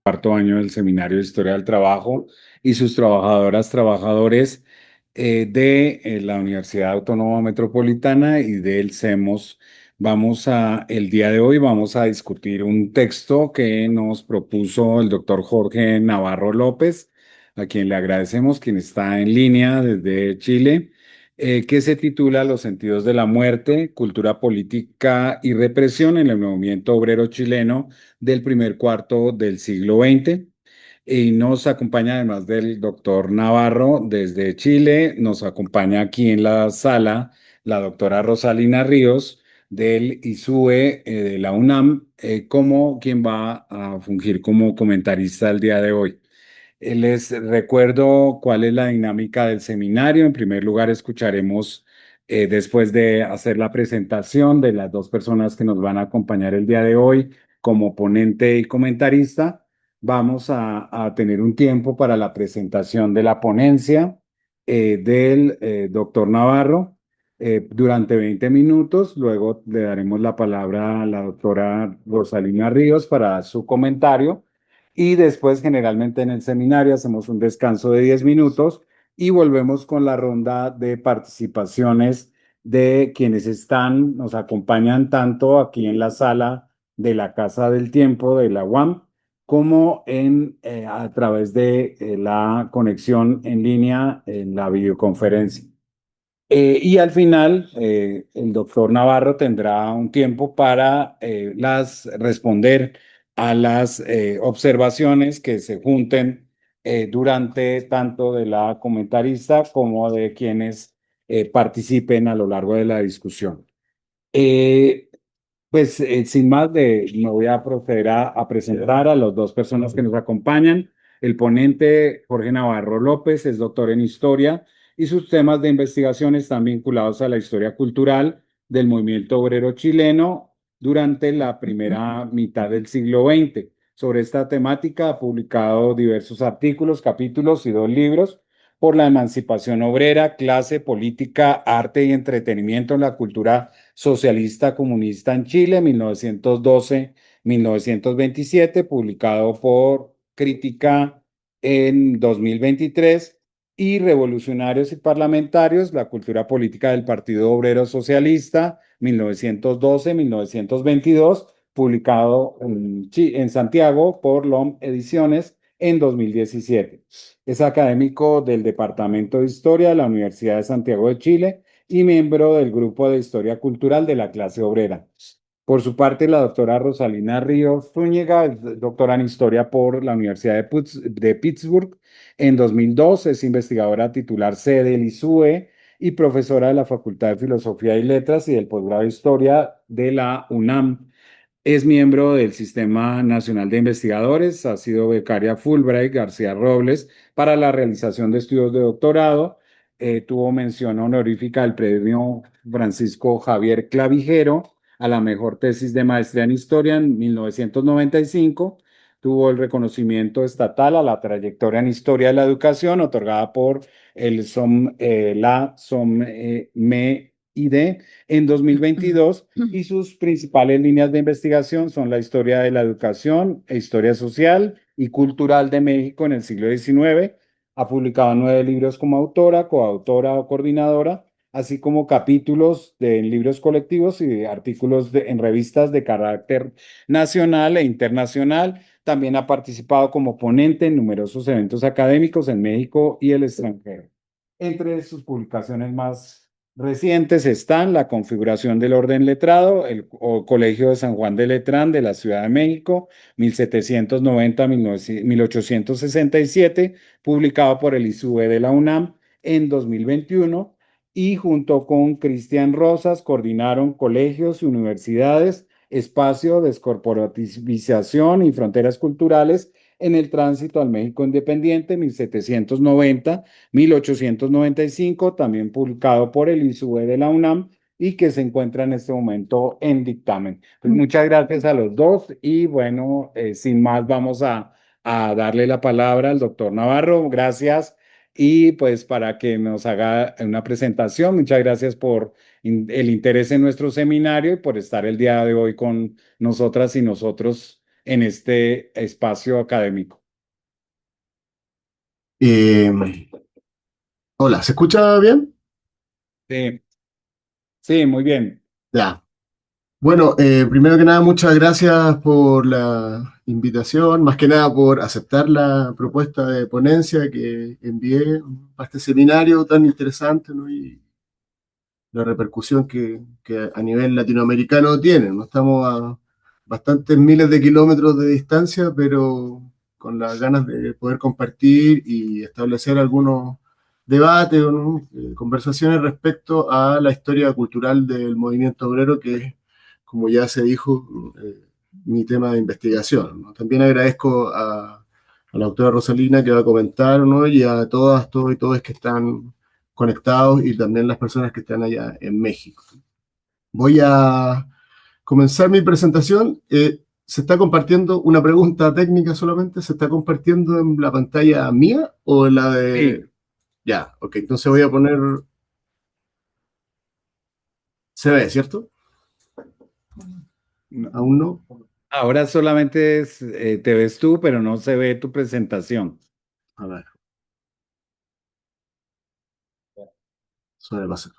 cuarto año del Seminario de Historia del Trabajo y sus trabajadoras, trabajadores de la Universidad Autónoma Metropolitana y del CEMOS. El día de hoy vamos a discutir un texto que nos propuso el doctor Jorge Navarro López, a quien le agradecemos, quien está en línea desde Chile, que se titula Los sentidos de la muerte, cultura política y represión en el movimiento obrero chileno del primer cuarto del siglo XX. Y nos acompaña, además del doctor Navarro desde Chile, nos acompaña aquí en la sala la doctora Rosalina Ríos del ISUE de la UNAM, como quien va a fungir como comentarista el día de hoy. Les recuerdo cuál es la dinámica del seminario. En primer lugar, escucharemos, después de hacer la presentación de las dos personas que nos van a acompañar el día de hoy como ponente y comentarista, vamos a tener un tiempo para la presentación de la ponencia del doctor Navarro durante 20 minutos. Luego le daremos la palabra a la doctora Rosalina Ríos para su comentario. Y después, generalmente en el seminario, hacemos un descanso de 10 minutos y volvemos con la ronda de participaciones de quienes nos acompañan tanto aquí en la sala de la Casa del Tiempo de la UAM, como a través de la conexión en línea en la videoconferencia. Y al final, el doctor Navarro tendrá un tiempo para responder a las observaciones que se junten durante tanto de la comentarista como de quienes participen a lo largo de la discusión. Eh, Sin más, me voy a proceder a presentar a las dos personas que nos acompañan. El ponente, Jorge Navarro López, es doctor en historia y sus temas de investigación están vinculados a la historia cultural del movimiento obrero chileno durante la primera mitad del siglo XX. Sobre esta temática ha publicado diversos artículos, capítulos y dos libros: Por la emancipación obrera, clase, política, arte y entretenimiento en la cultura socialista comunista en Chile, 1912-1927, publicado por Crítica en 2023, y Revolucionarios y Parlamentarios, la cultura política del Partido Obrero Socialista, 1912-1922, publicado en Santiago por LOM Ediciones en 2017. Es académico del Departamento de Historia de la Universidad de Santiago de Chile y miembro del Grupo de Historia Cultural de la Clase Obrera. Por su parte, la doctora Rosalina Ríos Zúñiga es doctora en Historia por la Universidad de Pittsburgh. En 2002 es investigadora titular C del ISUE y profesora de la Facultad de Filosofía y Letras y del posgrado de Historia de la UNAM. Es miembro del Sistema Nacional de Investigadores, ha sido becaria Fulbright García Robles para la realización de estudios de doctorado. Tuvo mención honorífica del premio Francisco Javier Clavijero a la mejor tesis de maestría en historia en 1995. Tuvo el reconocimiento estatal a la trayectoria en historia de la educación otorgada por la SOMMEID en 2022, y sus principales líneas de investigación son la historia de la educación e historia social y cultural de México en el siglo XIX. Ha publicado 9 libros como autora, coautora o coordinadora, así como capítulos en libros colectivos y artículos en revistas de carácter nacional e internacional. También ha participado como ponente en numerosos eventos académicos en México y el extranjero. Entre sus publicaciones más recientes están la configuración del orden letrado, el Colegio de San Juan de Letrán de la Ciudad de México, 1790-1867, publicado por el ISUE de la UNAM en 2021, y junto con Cristian Rosas coordinaron Colegios y Universidades, Espacio, Descorporativización y Fronteras Culturales en el Tránsito al México Independiente, 1790-1895, también publicado por el ISUE de la UNAM y que se encuentra en este momento en dictamen. Pues muchas gracias a los dos y bueno, sin más vamos a darle la palabra al doctor Navarro. Gracias. Y pues para que nos haga una presentación, muchas gracias por el interés en nuestro seminario y por estar el día de hoy con nosotras y nosotros en este espacio académico. Eh, Hola, ¿se escucha bien? Sí, sí, muy bien. Ya. Bueno, primero que nada, muchas gracias por la invitación, más que nada por aceptar la propuesta de ponencia que envié para este seminario tan interesante, ¿no? Y la repercusión que a nivel latinoamericano tiene. No estamos a bastantes miles de kilómetros de distancia, pero con las ganas de poder compartir y establecer algunos debates o ¿no? Conversaciones respecto a la historia cultural del movimiento obrero, que es, como ya se dijo, mi tema de investigación, ¿no? También agradezco a la doctora Rosalina que va a comentar, ¿no? Y a todas, todos y todos que están conectados y también las personas que están allá en México. Voy a comenzar mi presentación. ¿Se está compartiendo una pregunta técnica solamente? ¿Se está compartiendo en la pantalla mía o en la Sí, de... Ya, ok, entonces voy a poner... Se ve, ¿cierto? no. Aún no. Ahora solamente te ves tú, pero no se ve tu presentación. A ver, suele pasar.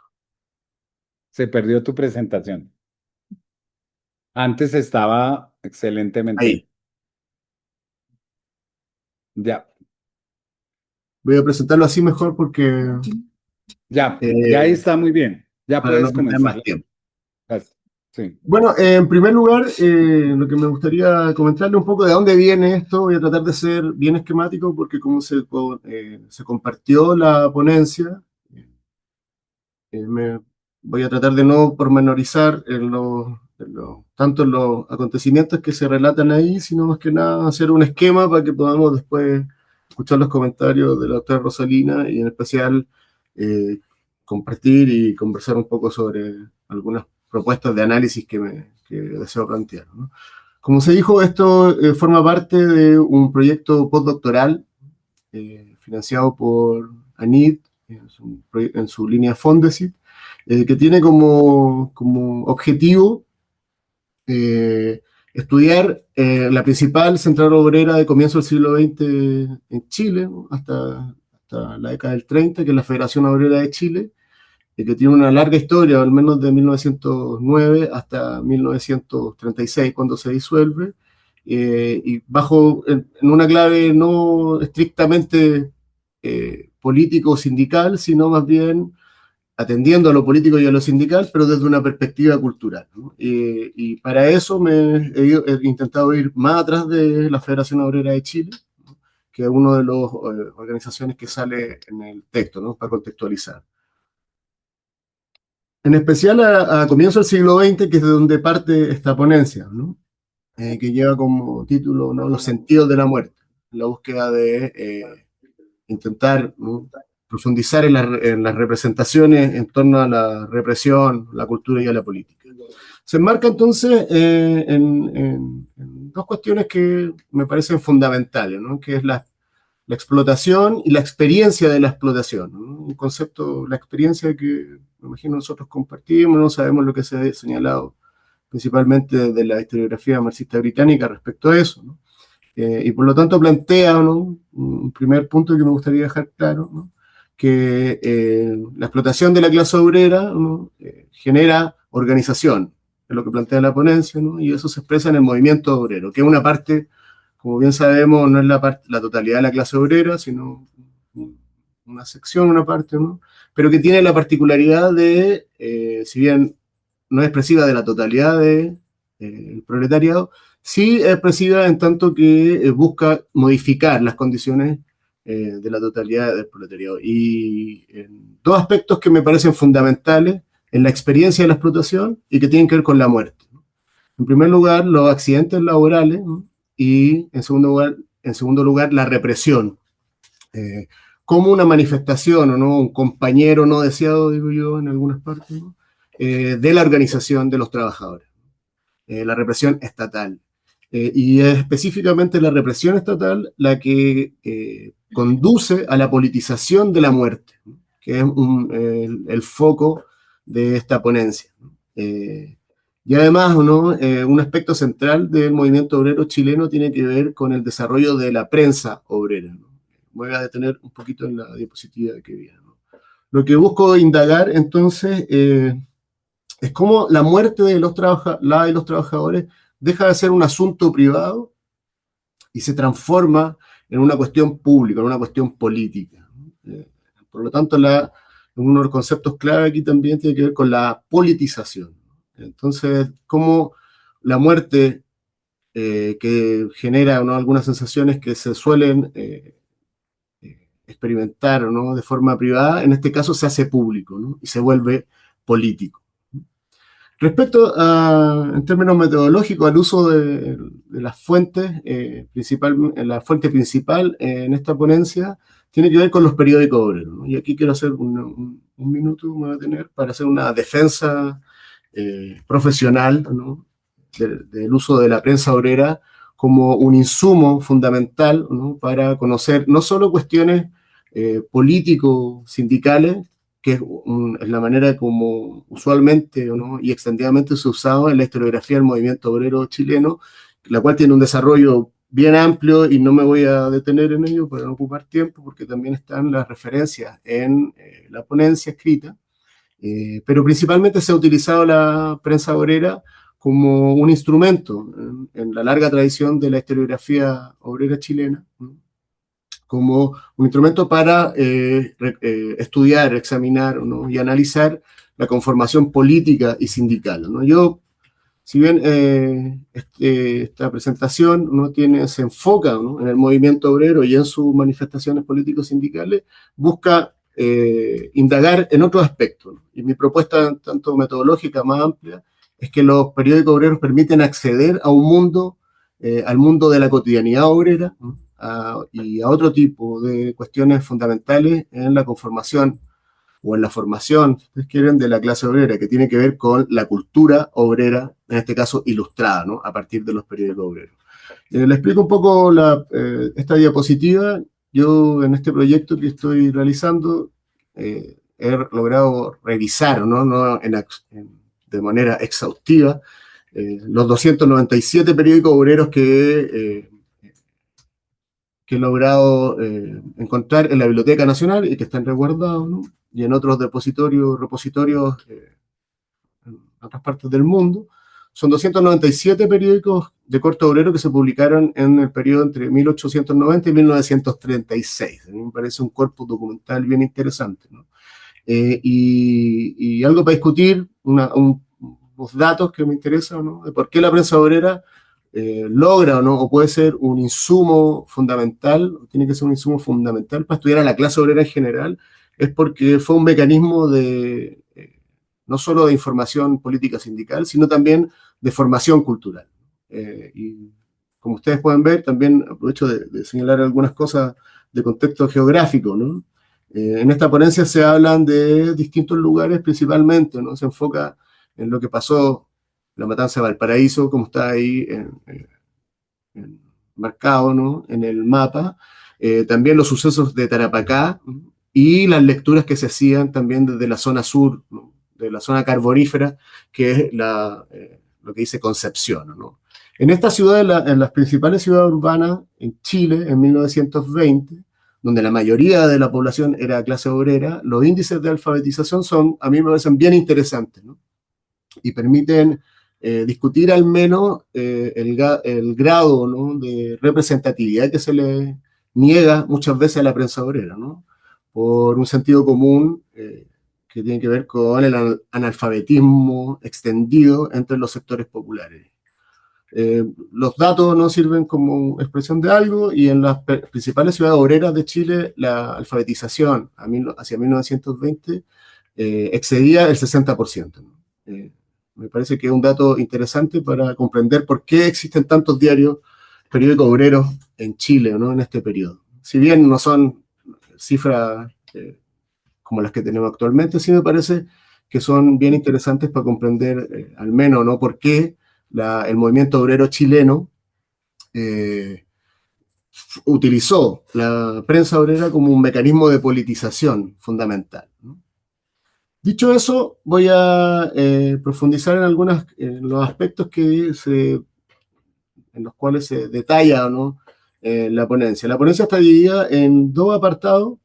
Se perdió tu presentación. Antes estaba excelentemente. Ahí. Ya, Voy a presentarlo así mejor porque... ya ahí eh, está muy bien. Ya para no puedes perder comenzar más la tiempo. clase. Sí, Bueno, en primer lugar, lo que me gustaría comentarle un poco de dónde viene esto, voy a tratar de ser bien esquemático porque como se compartió la ponencia, voy a tratar de no pormenorizar tanto en los acontecimientos que se relatan ahí, sino más que nada hacer un esquema para que podamos después escuchar los comentarios de la doctora Rosalina y en especial eh, compartir y conversar un poco sobre algunas propuestas de análisis que deseo plantear, ¿no? Como se dijo, esto forma parte de un proyecto postdoctoral financiado por ANID en su línea Fondesit, que tiene como objetivo estudiar la principal central obrera de comienzo del siglo XX en Chile, ¿no? Hasta la década del 30, que es la Federación Obrera de Chile, que tiene una larga historia, al menos de 1909 hasta 1936, cuando se disuelve, y en una clave no estrictamente político-sindical, sino más bien atendiendo a lo político y a lo sindical, pero desde una perspectiva cultural, ¿no? Y para eso he intentado ir más atrás de la Federación Obrera de Chile, ¿no? Que es una de las organizaciones que sale en el texto, ¿no? Para contextualizar. En especial a comienzos del siglo XX, que es de donde parte esta ponencia, ¿no? Que lleva como título, ¿no? Los sentidos de la muerte, la búsqueda de intentar, ¿no? Profundizar en las representaciones en torno a la represión, la cultura y a la política. Se enmarca entonces en dos cuestiones que me parecen fundamentales, ¿no? Que es la explotación y la experiencia de la explotación, ¿no? Un concepto, la experiencia que me imagino nosotros compartimos, no sabemos lo que se ha señalado principalmente de la historiografía marxista británica respecto a eso, ¿no? Y por lo tanto plantea, ¿no? Un primer punto que me gustaría dejar claro, ¿no? Que la explotación de la clase obrera, ¿no? Genera organización, es lo que plantea la ponencia, ¿no? Y eso se expresa en el movimiento obrero, que es una parte, como bien sabemos, no es la totalidad de la clase obrera, sino una sección, una parte, ¿no? Pero que tiene la particularidad de, si bien no es expresiva de la totalidad del proletariado, sí es expresiva en tanto que busca modificar las condiciones de la totalidad del proletariado. Y dos aspectos que me parecen fundamentales en la experiencia de la explotación y que tienen que ver con la muerte. En primer lugar, los accidentes laborales, ¿no? Y en segundo lugar, la represión. Eh, como una manifestación o no, un compañero no deseado, digo yo, en algunas partes, ¿no? De la organización de los trabajadores, la represión estatal. Y es específicamente la represión estatal la que conduce a la politización de la muerte, ¿no? Que es el foco de esta ponencia, ¿no? Y además, ¿no? Un aspecto central del movimiento obrero chileno tiene que ver con el desarrollo de la prensa obrera, ¿no? Voy a detener un poquito en la diapositiva que viene, ¿no? Lo que busco indagar entonces es cómo la muerte de la y los trabajadores deja de ser un asunto privado y se transforma en una cuestión pública, en una cuestión política. Por lo tanto, uno de los conceptos clave aquí también tiene que ver con la politización. Entonces, cómo la muerte que genera, ¿no?, algunas sensaciones que se suelen experimentar, ¿no?, de forma privada, en este caso se hace público, ¿no?, y se vuelve político. Respecto en términos metodológicos, al uso de las fuentes, la fuente principal en esta ponencia tiene que ver con los periódicos obreros, ¿no? Y aquí quiero hacer un minuto, me voy a tener, para hacer una defensa profesional, ¿no?, del uso de la prensa obrera como un insumo fundamental, ¿no?, para conocer no solo cuestiones político-sindicales, que es la manera como usualmente, ¿no?, y extendidamente se ha usado en la historiografía del movimiento obrero chileno, la cual tiene un desarrollo bien amplio y no me voy a detener en ello para no ocupar tiempo, porque también están las referencias en la ponencia escrita, pero principalmente se ha utilizado la prensa obrera como un instrumento en la larga tradición de la historiografía obrera chilena, ¿no?, como un instrumento para estudiar, examinar, ¿no?, y analizar la conformación política y sindical, ¿no? Yo, si bien esta presentación, ¿no?, se enfoca, ¿no?, en el movimiento obrero y en sus manifestaciones políticos sindicales, busca indagar en otros aspectos, ¿no? Y mi propuesta, tanto metodológica más amplia, es que los periódicos obreros permiten acceder a un mundo, al mundo de la cotidianidad obrera, ¿no?, y a otro tipo de cuestiones fundamentales en la conformación o en la formación, si ustedes quieren, de la clase obrera, que tiene que ver con la cultura obrera, en este caso ilustrada, ¿no?, a partir de los periódicos obreros. Le explico un poco esta diapositiva. Yo en este proyecto que estoy realizando he logrado revisar, ¿no?, de manera exhaustiva los 297 periódicos obreros que he logrado encontrar en la Biblioteca Nacional y que están resguardados, ¿no?, y en otros repositorios en otras partes del mundo. Son 297 periódicos de corte obrero que se publicaron en el periodo entre 1890 y 1936. A mí me parece un corpus documental bien interesante, ¿no? Y algo para discutir, unos datos que me interesan, ¿no?, de por qué la prensa obrera logra o no, o puede ser un insumo fundamental, tiene que ser un insumo fundamental para estudiar a la clase obrera en general, es porque fue un mecanismo no solo de información política sindical, sino también de formación cultural. Y como ustedes pueden ver, también aprovecho de señalar algunas cosas de contexto geográfico, ¿no? En esta ponencia se hablan de distintos lugares principalmente, ¿no? Se enfoca en lo que pasó, la matanza de Valparaíso, como está ahí marcado, ¿no?, en el mapa, también los sucesos de Tarapacá, ¿no?, y las lecturas que se hacían también desde la zona sur, ¿no?, de la zona carbonífera, que es lo que dice Concepción, ¿no? En esta ciudad, en las principales ciudades urbanas en Chile, en 1920, donde la mayoría de la población era clase obrera, los índices de alfabetización a mí me parecen bien interesantes, ¿no?, y permiten discutir al menos el grado, ¿no?, de representatividad que se le niega muchas veces a la prensa obrera, ¿no?, por un sentido común que tiene que ver con el analfabetismo extendido entre los sectores populares. Los datos no sirven como expresión de algo, y en las principales ciudades obreras de Chile la alfabetización hacia 1920 excedía el 60%, ¿no? Me parece que es un dato interesante para comprender por qué existen tantos periódicos obreros en Chile, ¿no?, en este periodo. Si bien no son cifras como las que tenemos actualmente, sí me parece que son bien interesantes para comprender al menos, ¿no?, por qué el movimiento obrero chileno utilizó la prensa obrera como un mecanismo de politización fundamental, ¿no? Dicho eso, voy a profundizar en los aspectos en los cuales se detalla, ¿no? La ponencia. La ponencia está dividida en dos apartados.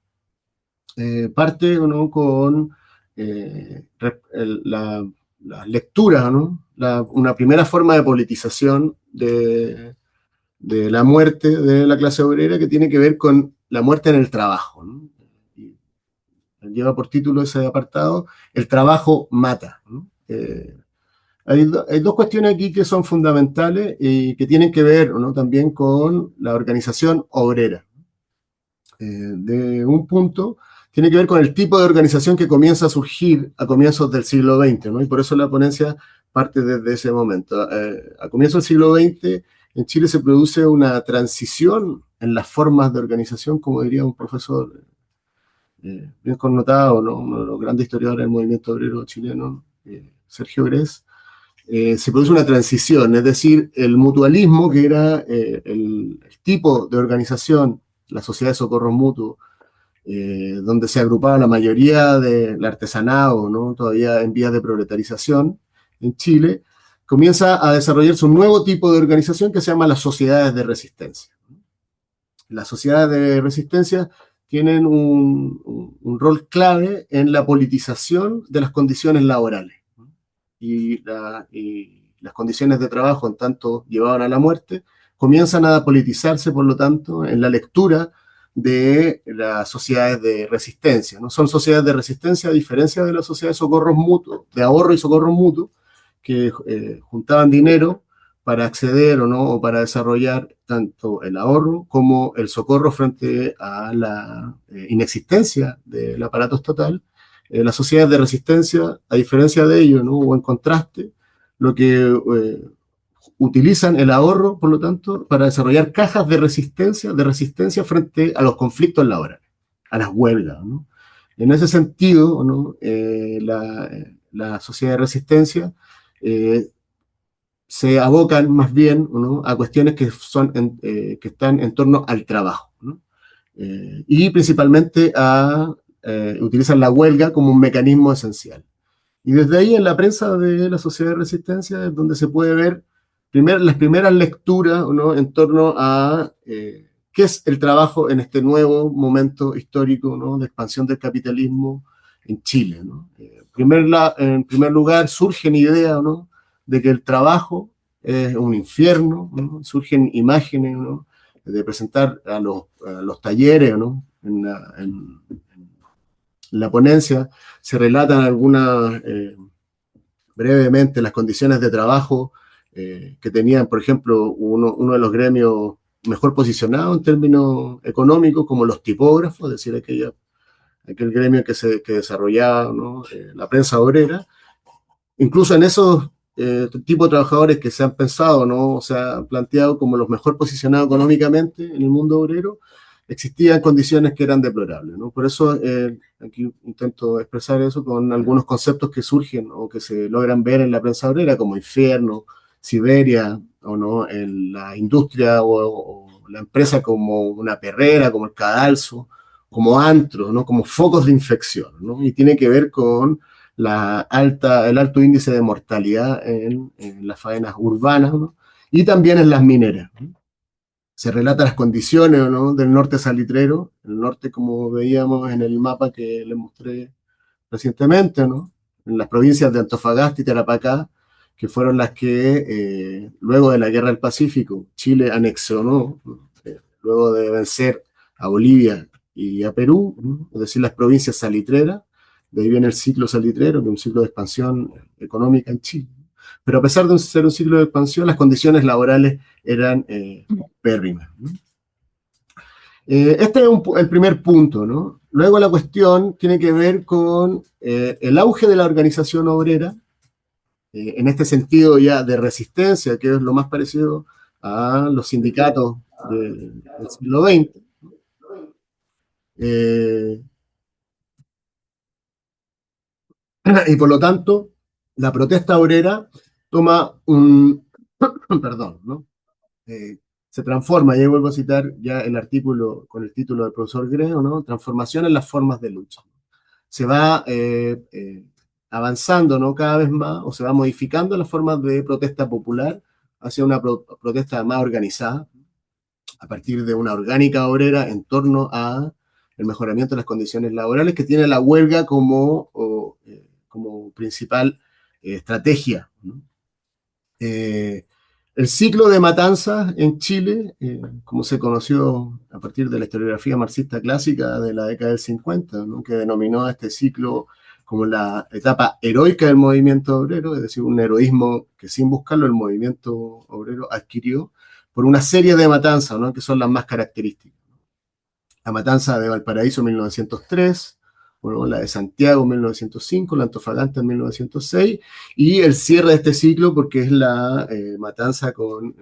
Parte, ¿no? con las lecturas, ¿no? Una primera forma de politización de la muerte de la clase obrera que tiene que ver con la muerte en el trabajo, ¿no? Y lleva por título ese apartado, El trabajo mata, ¿no? Hay dos cuestiones aquí que son fundamentales y que tienen que ver, ¿no? también con la organización obrera. De un punto tiene que ver con el tipo de organización que comienza a surgir a comienzos del siglo XX, ¿no? Y por eso la ponencia parte desde ese momento. A comienzos del siglo XX, en Chile se produce una transición en las formas de organización, como diría un profesor bien connotado, ¿no? Uno de los grandes historiadores del movimiento obrero chileno, Sergio Gres. Se produce una transición, es decir, el mutualismo, que era el tipo de organización, la sociedad de socorros mutuos, donde se agrupaba la mayoría del artesanado, ¿no? todavía en vías de proletarización en Chile, comienza a desarrollarse un nuevo tipo de organización que se llama las sociedades de resistencia. Las sociedades de resistencia tienen un rol clave en la politización de las condiciones laborales y las condiciones de trabajo, en tanto llevaban a la muerte, comienzan a politizarse, por lo tanto, en la lectura de las sociedades de resistencia. ¿No? Son sociedades de resistencia a diferencia de las sociedades de socorros mutuos, de ahorro y socorro mutuo, que juntaban dinero para acceder o no, o para desarrollar tanto el ahorro como el socorro frente a la inexistencia del aparato estatal. Las sociedades de resistencia, a diferencia de ello, ¿no? o en contraste, lo que utilizan el ahorro, por lo tanto, para desarrollar cajas de resistencia frente a los conflictos laborales, a las huelgas. ¿no? En ese sentido, ¿no? La sociedad de resistencia se abocan más bien, ¿no? a cuestiones que están en torno al trabajo. ¿no? Y principalmente utilizan la huelga como un mecanismo esencial. Y desde ahí en la prensa de la Sociedad de Resistencia es donde se puede ver las primeras lecturas, ¿no? en torno a qué es el trabajo en este nuevo momento histórico, ¿no? de expansión del capitalismo en Chile. ¿no? En primer lugar surgen ideas, ¿no? de que el trabajo es un infierno, ¿no? surgen imágenes, ¿no? de presentar a los talleres, ¿no? en la ponencia se relatan algunas, brevemente, las condiciones de trabajo que tenían, por ejemplo, uno de los gremios mejor posicionados en términos económicos, como los tipógrafos, es decir, aquel gremio que desarrollaba, ¿no? La prensa obrera. Incluso en esos tipos de trabajadores que se han pensado, ¿no? o se han planteado como los mejor posicionados económicamente en el mundo obrero, existían condiciones que eran deplorables. ¿no? Por eso aquí intento expresar eso con algunos conceptos que surgen o que se logran ver en la prensa obrera, como infierno, Siberia, o no, en la industria o la empresa como una perrera, como el cadalso, como antro, ¿no? como focos de infección. ¿no? Y tiene que ver con el alto índice de mortalidad en las faenas urbanas, ¿no? y también en las mineras. ¿no? Se relata las condiciones, ¿no? del norte salitrero, el norte como veíamos en el mapa que les mostré recientemente, ¿no? en las provincias de Antofagasta y Tarapacá, que fueron las que luego de la Guerra del Pacífico Chile anexionó, ¿no? Luego de vencer a Bolivia y a Perú, ¿no? es decir, las provincias salitreras. De ahí viene el ciclo salitrero, que es un ciclo de expansión económica en Chile. Pero a pesar de ser un ciclo de expansión, las condiciones laborales eran pérrimas. ¿no? Este es el primer punto, ¿no? Luego la cuestión tiene que ver con el auge de la organización obrera, en este sentido ya de resistencia, que es lo más parecido a los sindicatos del siglo XX. Eh, y por lo tanto, la protesta obrera toma perdón, ¿no? Se transforma, y ahí vuelvo a citar ya el artículo con el título del profesor Greo, ¿no? Transformación en las formas de lucha. se va avanzando, ¿no? Cada vez más, o se va modificando las formas de protesta popular hacia una protesta más organizada, a partir de una orgánica obrera en torno a el mejoramiento de las condiciones laborales, que tiene la huelga como principal estrategia, ¿no? El ciclo de matanzas en Chile, como se conoció a partir de la historiografía marxista clásica de la década del 50, ¿no? Que denominó a este ciclo como la etapa heroica del movimiento obrero, es decir, un heroísmo que sin buscarlo el movimiento obrero adquirió por una serie de matanzas, ¿no? Que son las más características. La matanza de Valparaíso en 1903, bueno, la de Santiago en 1905, la Antofagasta en 1906, y el cierre de este ciclo porque es la matanza con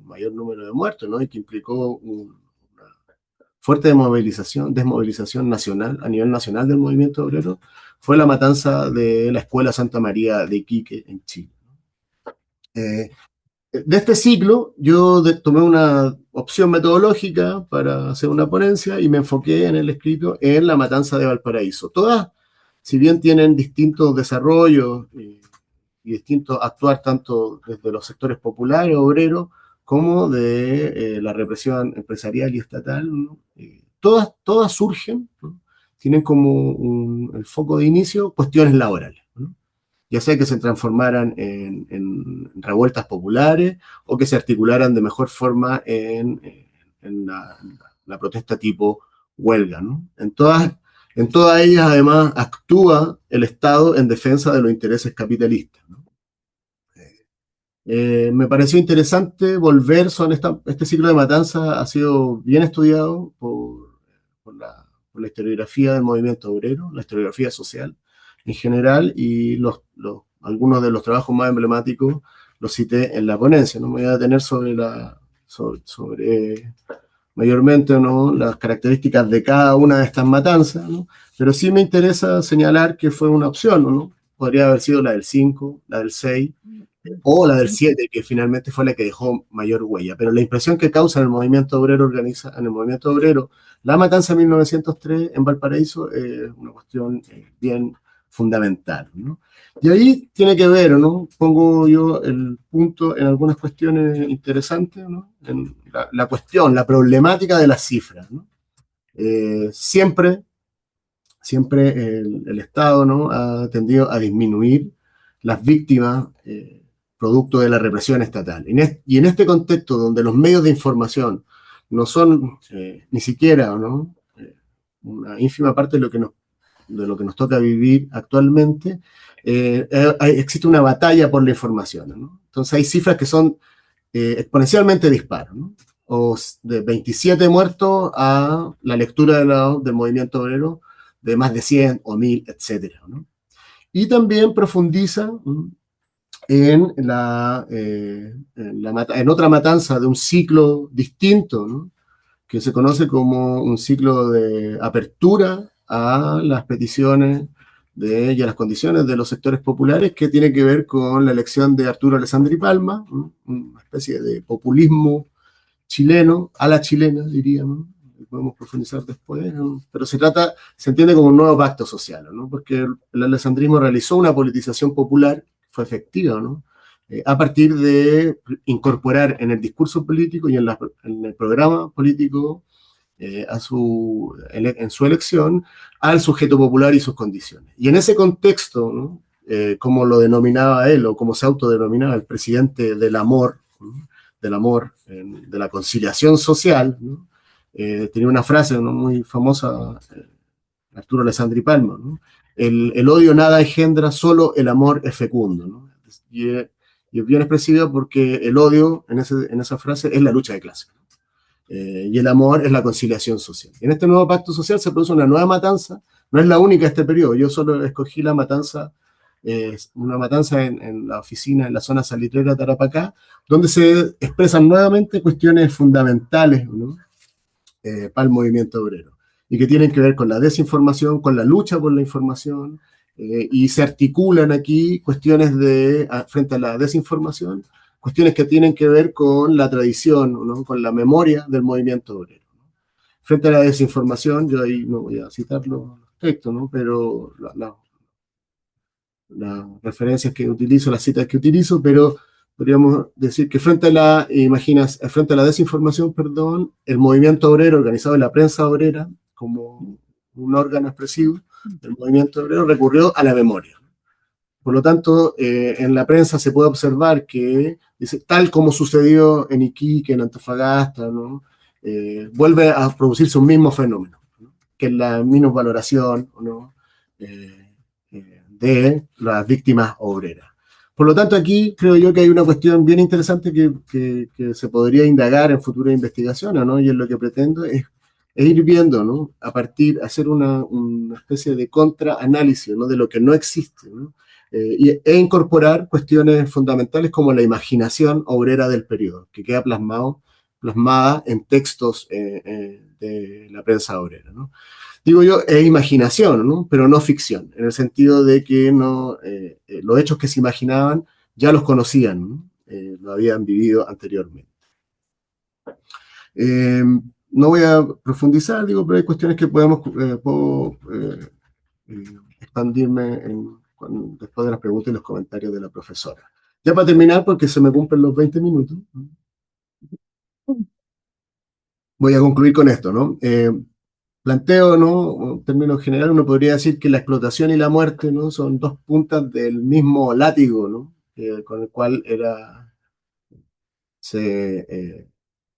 mayor número de muertos, ¿no? Y que implicó una fuerte desmovilización nacional, a nivel nacional del movimiento obrero, fue la matanza de la Escuela Santa María de Iquique en Chile. De este ciclo, yo tomé una opción metodológica para hacer una ponencia y me enfoqué en el escrito en la matanza de Valparaíso. Todas, si bien tienen distintos desarrollos y distintos actuar tanto desde los sectores populares, obreros, como de la represión empresarial y estatal, ¿no? Todas surgen, ¿no? Tienen como el foco de inicio cuestiones laborales, ¿no? Ya sea que se transformaran en revueltas populares o que se articularan de mejor forma en la protesta tipo huelga, ¿no? En todas ellas, además, actúa el Estado en defensa de los intereses capitalistas, ¿no? Me pareció interesante volver, este ciclo de matanza ha sido bien estudiado por la historiografía del movimiento obrero, la historiografía social en general, y algunos de los trabajos más emblemáticos los cité en la ponencia. No me voy a detener sobre mayormente, ¿no?, las características de cada una de estas matanzas, ¿no? Pero sí me interesa señalar que fue una opción, ¿no? Podría haber sido la del 5, la del 6 o la del 7, que finalmente fue la que dejó mayor huella. Pero la impresión que causa en el movimiento obrero la matanza de 1903 en Valparaíso es una cuestión bien fundamental, ¿no? Y ahí tiene que ver, ¿no? Pongo yo el punto en algunas cuestiones interesantes, ¿no? En la problemática de las cifras, ¿no? Siempre el Estado, ¿no?, ha tendido a disminuir las víctimas producto de la represión estatal. Y en este contexto donde los medios de información no son ni siquiera, ¿no?, una ínfima parte de lo que nos toca vivir actualmente, existe una batalla por la información, ¿no? Entonces hay cifras que son exponencialmente disparos, ¿no? O de 27 muertos a la lectura del movimiento obrero de más de 100 o 1000, etcétera, ¿no? Y también profundiza en otra matanza de un ciclo distinto, ¿no?, que se conoce como un ciclo de apertura a las peticiones y a las condiciones de los sectores populares, que tiene que ver con la elección de Arturo Alessandri Palma, ¿no?, una especie de populismo chileno, a la chilena, diríamos, podemos profundizar después, ¿no? Pero se entiende como un nuevo pacto social, ¿no?, porque el alessandrismo realizó una politización popular, fue efectiva, ¿no?, a partir de incorporar en el discurso político y en el programa político en su elección al sujeto popular y sus condiciones. Y en ese contexto, ¿no?, como lo denominaba él, o como se autodenominaba el presidente del amor, ¿no?, de la conciliación social, ¿no?, tenía una frase, ¿no?, muy famosa, Arturo Alessandri Palma, ¿no?: el odio nada engendra, solo el amor es fecundo, ¿no? Y es bien expresiva porque el odio, en esa frase, es la lucha de clase. Y el amor es la conciliación social. En este nuevo pacto social se produce una nueva matanza, no es la única de este periodo, yo solo escogí la matanza, una matanza en la oficina, en la zona salitrera de Tarapacá, donde se expresan nuevamente cuestiones fundamentales, ¿no?, para el movimiento obrero, y que tienen que ver con la desinformación, con la lucha por la información, y se articulan aquí cuestiones frente a la desinformación, cuestiones que tienen que ver con la tradición, ¿no?, con la memoria del movimiento obrero. Frente a la desinformación, yo ahí no voy a citar los respecto, ¿no? Pero las referencias que utilizo, las citas que utilizo, pero podríamos decir que frente a la desinformación, perdón, el movimiento obrero organizado en la prensa obrera, como un órgano expresivo del movimiento obrero, recurrió a la memoria. Por lo tanto, en la prensa se puede observar que, dice, tal como sucedió en Iquique, en Antofagasta, ¿no? Vuelve a producirse un mismo fenómeno, ¿no? Que es la minusvaloración, ¿no? De las víctimas obreras. Por lo tanto, aquí creo yo que hay una cuestión bien interesante que se podría indagar en futuras investigaciones, ¿no? Y en lo que pretendo es ir viendo, ¿no? A partir, hacer una especie de contraanálisis, ¿no? De lo que no existe, ¿no? Incorporar cuestiones fundamentales como la imaginación obrera del periodo, que queda plasmada en textos de la prensa obrera, ¿no? Digo yo, es imaginación, ¿no? Pero no ficción, en el sentido de que no, los hechos que se imaginaban ya los conocían, ¿no? Lo habían vivido anteriormente. Eh, no voy a profundizar, digo, pero hay cuestiones que puedo eh, expandirme después de las preguntas y los comentarios de la profesora. Ya para terminar, porque se me cumplen los 20 minutos, voy a concluir con esto, ¿no? Planteo, ¿no? En términos generales, uno podría decir que la explotación y la muerte, ¿no? Son dos puntas del mismo látigo, ¿no? Con el cual se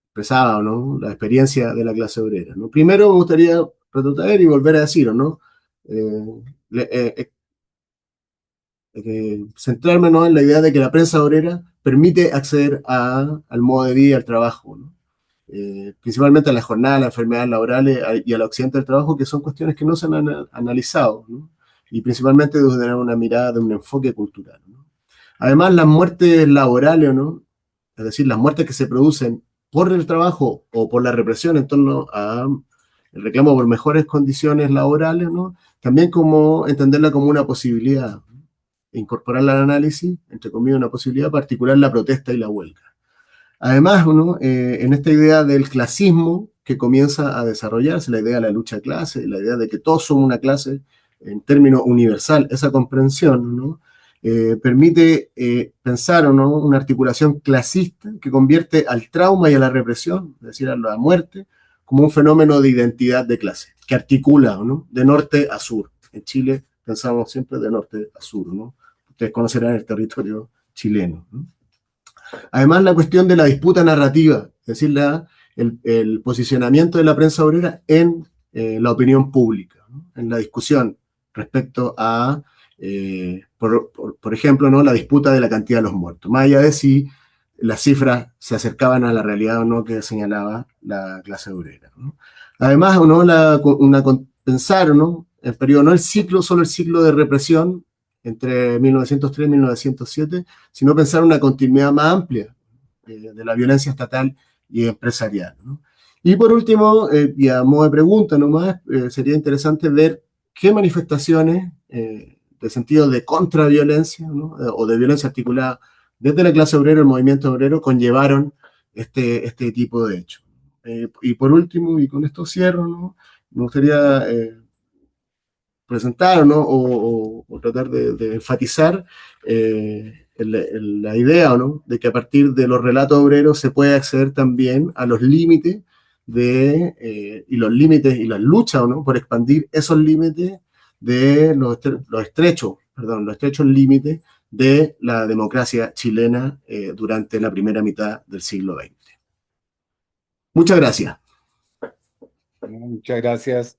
expresaba, ¿no? La experiencia de la clase obrera, ¿no? Primero me gustaría retrotraer y volver a decirlo, ¿no? Eh, le- eh, Centrarme, ¿no? En la idea de que la prensa obrera permite acceder al modo de vida, al trabajo, ¿no? Principalmente a la jornada, a las enfermedades laborales y al accidente del trabajo, que son cuestiones que no se han analizado, ¿no? Y principalmente desde una mirada, de un enfoque cultural, ¿no? Además, las muertes laborales, ¿no? Es decir, las muertes que se producen por el trabajo o por la represión en torno a el reclamo por mejores condiciones laborales, ¿no? También como entenderla como una posibilidad, ¿no? Incorporarla al análisis, entre comillas, una posibilidad particular, la protesta y la huelga. Además, ¿no? En esta idea del clasismo que comienza a desarrollarse, la idea de la lucha de clase, la idea de que todos somos una clase en términos universal, esa comprensión, ¿no? Permite pensar, ¿no? Una articulación clasista que convierte al trauma y a la represión, es decir, a la muerte, como un fenómeno de identidad de clase, que articula, ¿no? De norte a sur. En Chile pensamos siempre de norte a sur, ¿no? Ustedes conocerán el territorio chileno, ¿no? Además, la cuestión de la disputa narrativa, es decir, el posicionamiento de la prensa obrera en la opinión pública, ¿no? En la discusión respecto a, por ejemplo, ¿no? La disputa de la cantidad de los muertos, más allá de si las cifras se acercaban a la realidad o no que señalaba la clase obrera, ¿no? Además, ¿no? Pensar, ¿no? El periodo, no el ciclo, solo el ciclo de represión entre 1903 y 1907, sino pensar una continuidad más amplia de la violencia estatal y empresarial, ¿no? Y por último, y a modo de pregunta nomás, sería interesante ver qué manifestaciones de sentido de contraviolencia, ¿no? O de violencia articulada desde la clase obrera, el movimiento obrero, conllevaron este tipo de hechos. Y por último, y con esto cierro, ¿no? Me gustaría presentar, ¿no? O tratar de enfatizar la idea, ¿no? De que a partir de los relatos obreros se puede acceder también a los límites y los límites y las luchas, ¿no? Por expandir esos límites de los estrechos límites de la democracia chilena durante la primera mitad del siglo XX. Muchas gracias. Muchas gracias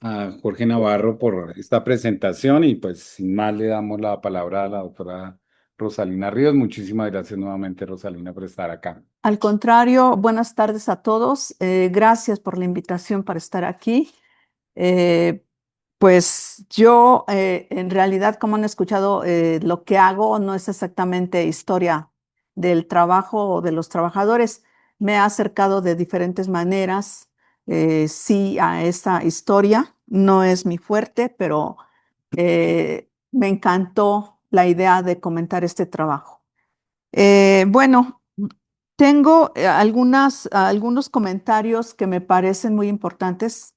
a Jorge Navarro por esta presentación y pues sin más le damos la palabra a la doctora Rosalina Ríos. Muchísimas gracias nuevamente, Rosalina, por estar acá. Al contrario, buenas tardes a todos. Gracias por la invitación para estar aquí. Eh, pues yo, en realidad, como han escuchado, lo que hago no es exactamente historia del trabajo o de los trabajadores. Me he acercado de diferentes maneras, sí, a esta historia. No es mi fuerte, pero me encantó la idea de comentar este trabajo. Bueno, tengo algunos comentarios que me parecen muy importantes.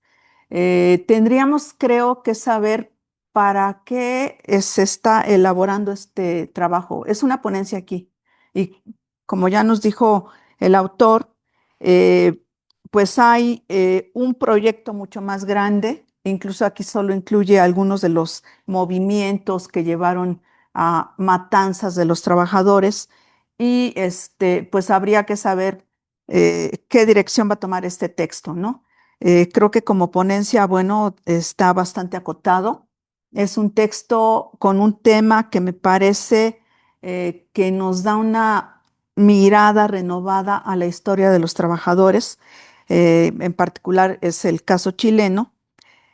Tendríamos, creo, que saber para qué se está elaborando este trabajo. Es una ponencia aquí. Y como ya nos dijo el autor, eh, pues hay un proyecto mucho más grande. Incluso aquí solo incluye algunos de los movimientos que llevaron a matanzas de los trabajadores. Y pues habría que saber qué dirección va a tomar este texto, ¿no? Creo que como ponencia, bueno, está bastante acotado. Es un texto con un tema que me parece que nos da una mirada renovada a la historia de los trabajadores. En particular es el caso chileno.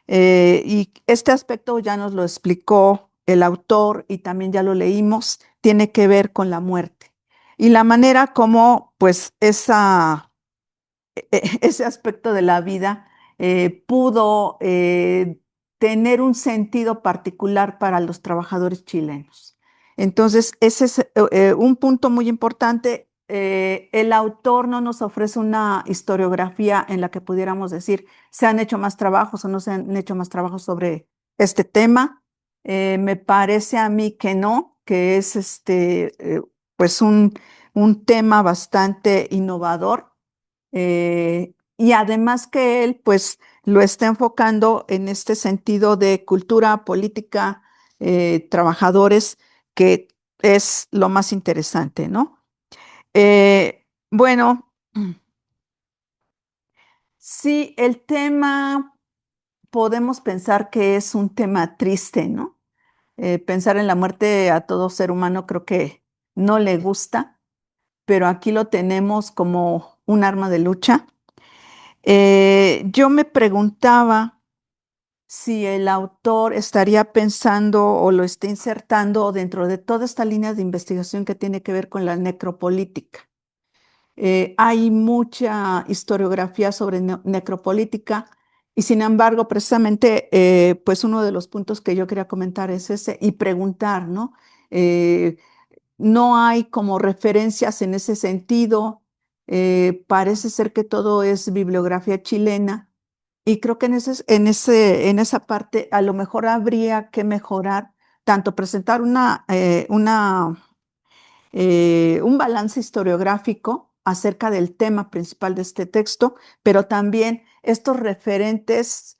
Y este aspecto ya nos lo explicó el autor y también ya lo leímos, tiene que ver con la muerte y la manera como pues ese aspecto de la vida pudo tener un sentido particular para los trabajadores chilenos. Entonces, ese es un punto muy importante. El autor no nos ofrece una historiografía en la que pudiéramos decir, se han hecho más trabajos o no se han hecho más trabajos sobre este tema. Me parece a mí que no, que es pues un tema bastante innovador y además que él, pues, lo está enfocando en este sentido de cultura política, trabajadores, que es lo más interesante, ¿no? Bueno, sí, el tema podemos pensar que es un tema triste, ¿no? Pensar en la muerte a todo ser humano creo que no le gusta, pero aquí lo tenemos como un arma de lucha. Yo me preguntaba si el autor estaría pensando o lo está insertando dentro de toda esta línea de investigación que tiene que ver con la necropolítica. Hay mucha historiografía sobre necropolítica y sin embargo, precisamente, pues uno de los puntos que yo quería comentar es ese y preguntar, ¿no? Eh, no hay como referencias en ese sentido. Parece ser que todo es bibliografía chilena y creo que en esa parte a lo mejor habría que mejorar, tanto presentar un balance historiográfico acerca del tema principal de este texto, pero también estos referentes,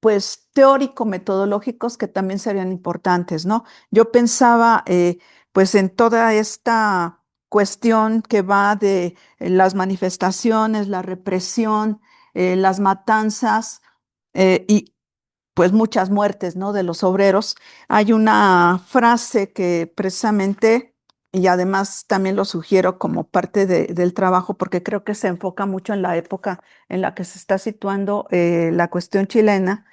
pues teórico-metodológicos que también serían importantes, ¿no? Yo pensaba, pues en toda esta cuestión que va de las manifestaciones, la represión, las matanzas y pues muchas muertes, ¿no? De los obreros. Hay una frase que precisamente, y además también lo sugiero como parte del trabajo, porque creo que se enfoca mucho en la época en la que se está situando la cuestión chilena,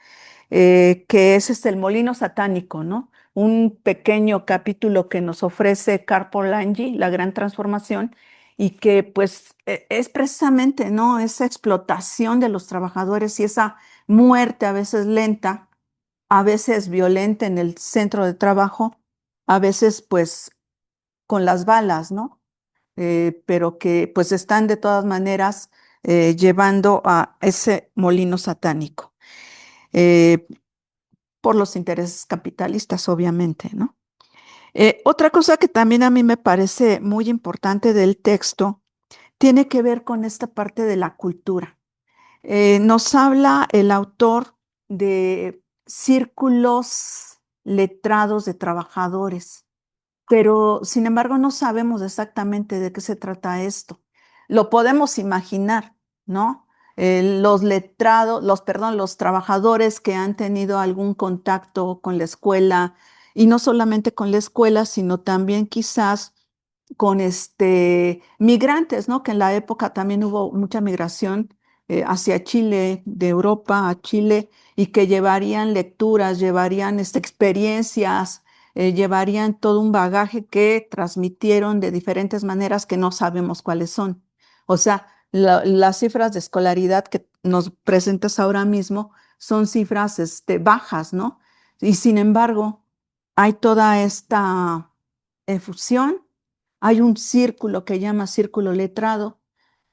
que es el molino satánico, ¿no? Un pequeño capítulo que nos ofrece Carpo Langi, La Gran Transformación, y que pues es precisamente, ¿no? Esa explotación de los trabajadores y esa muerte a veces lenta, a veces violenta en el centro de trabajo, a veces pues con las balas, ¿no? Pero que pues están de todas maneras llevando a ese molino satánico. Eh, por los intereses capitalistas, obviamente, ¿no? Otra cosa que también a mí me parece muy importante del texto tiene que ver con esta parte de la cultura. Nos habla el autor de círculos letrados de trabajadores, pero sin embargo no sabemos exactamente de qué se trata esto. Lo podemos imaginar, ¿no? Los letrados, perdón, los trabajadores que han tenido algún contacto con la escuela, y no solamente con la escuela, sino también quizás con migrantes, ¿no? Que en la época también hubo mucha migración hacia Chile, de Europa a Chile, y que llevarían lecturas, llevarían experiencias, llevarían todo un bagaje que transmitieron de diferentes maneras que no sabemos cuáles son. O sea, las cifras de escolaridad que nos presentas ahora mismo son cifras bajas, ¿no? Y sin embargo, hay toda esta efusión, hay un círculo que llama círculo letrado,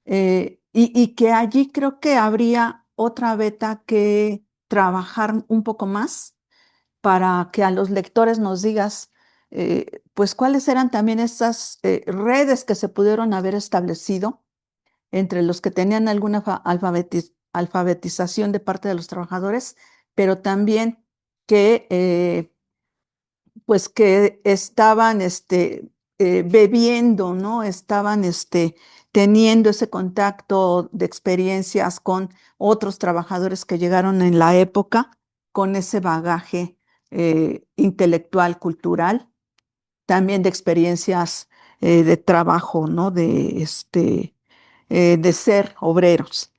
y que allí creo que habría otra beta que trabajar un poco más para que a los lectores nos digas, pues, cuáles eran también esas redes que se pudieron haber establecido entre los que tenían alguna alfabetización de parte de los trabajadores, pero también que, pues, que estaban bebiendo, ¿no? Estaban teniendo ese contacto de experiencias con otros trabajadores que llegaron en la época con ese bagaje intelectual, cultural, también de experiencias de trabajo, ¿no? De ser obreros.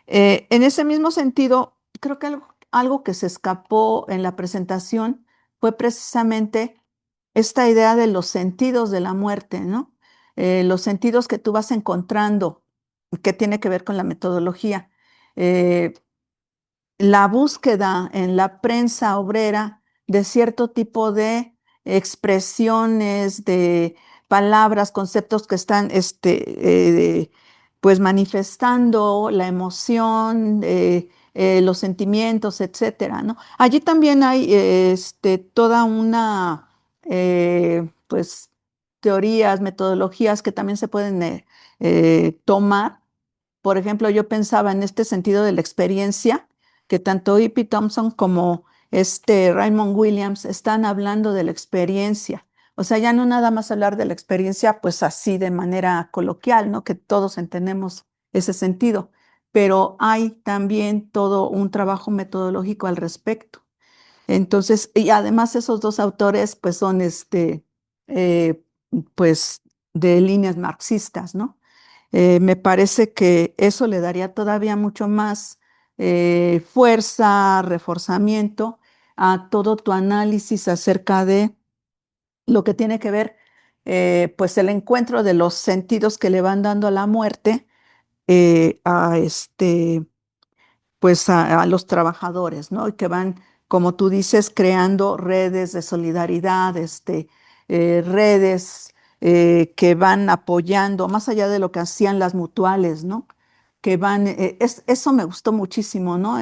En ese mismo sentido, creo que algo que se escapó en la presentación fue precisamente esta idea de los sentidos de la muerte, ¿no? Los sentidos que tú vas encontrando, que tiene que ver con la metodología. Eh, la búsqueda en la prensa obrera de cierto tipo de expresiones, de palabras, conceptos que están pues manifestando la emoción, los sentimientos, etcétera, ¿no? Allí también hay toda una pues teorías, metodologías que también se pueden tomar. Por ejemplo, yo pensaba en este sentido de la experiencia, que tanto E.P. Thompson como Raymond Williams están hablando de la experiencia. O sea, ya no nada más hablar de la experiencia, pues así de manera coloquial, ¿no? Que todos entendemos ese sentido, pero hay también todo un trabajo metodológico al respecto. Entonces, y además esos dos autores, pues son eh, pues de líneas marxistas, ¿no? Me parece que eso le daría todavía mucho más fuerza, reforzamiento a todo tu análisis acerca de lo que tiene que ver, pues el encuentro de los sentidos que le van dando a la muerte a pues a los trabajadores, ¿no? Y que van, como tú dices, creando redes de solidaridad, redes que van apoyando, más allá de lo que hacían las mutuales, ¿no? Que van, eso me gustó muchísimo, ¿no?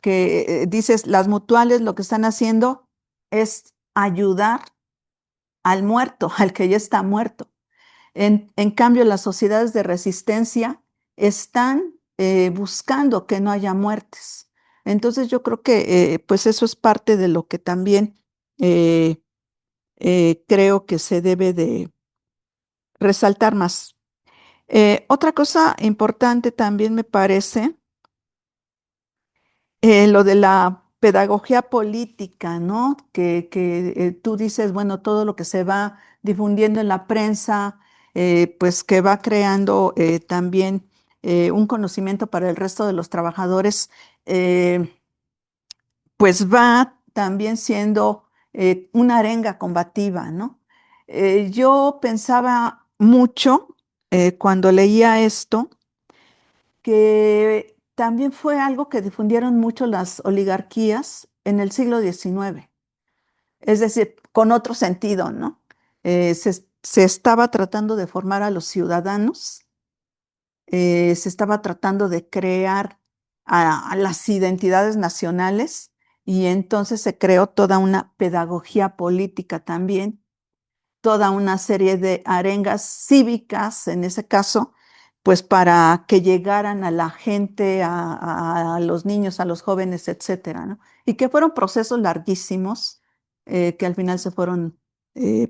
Que dices, las mutuales lo que están haciendo es ayudar al muerto, al que ya está muerto. En cambio, las sociedades de resistencia están buscando que no haya muertes. Entonces, yo creo que pues eso es parte de lo que también eh, creo que se debe de resaltar más. Otra cosa importante también me parece lo de la pedagogía política, ¿no? Que tú dices, bueno, todo lo que se va difundiendo en la prensa, pues que va creando también un conocimiento para el resto de los trabajadores, eh, pues va también siendo una arenga combativa, ¿no? Yo pensaba mucho cuando leía esto que también fue algo que difundieron mucho las oligarquías en el siglo XIX, es decir, con otro sentido, ¿no? Se estaba tratando de formar a los ciudadanos, se estaba tratando de crear a las identidades nacionales y entonces se creó toda una pedagogía política también, toda una serie de arengas cívicas, en ese caso, pues para que llegaran a la gente, a los niños, a los jóvenes, etcétera, ¿no? Y que fueron procesos larguísimos, que al final se fueron,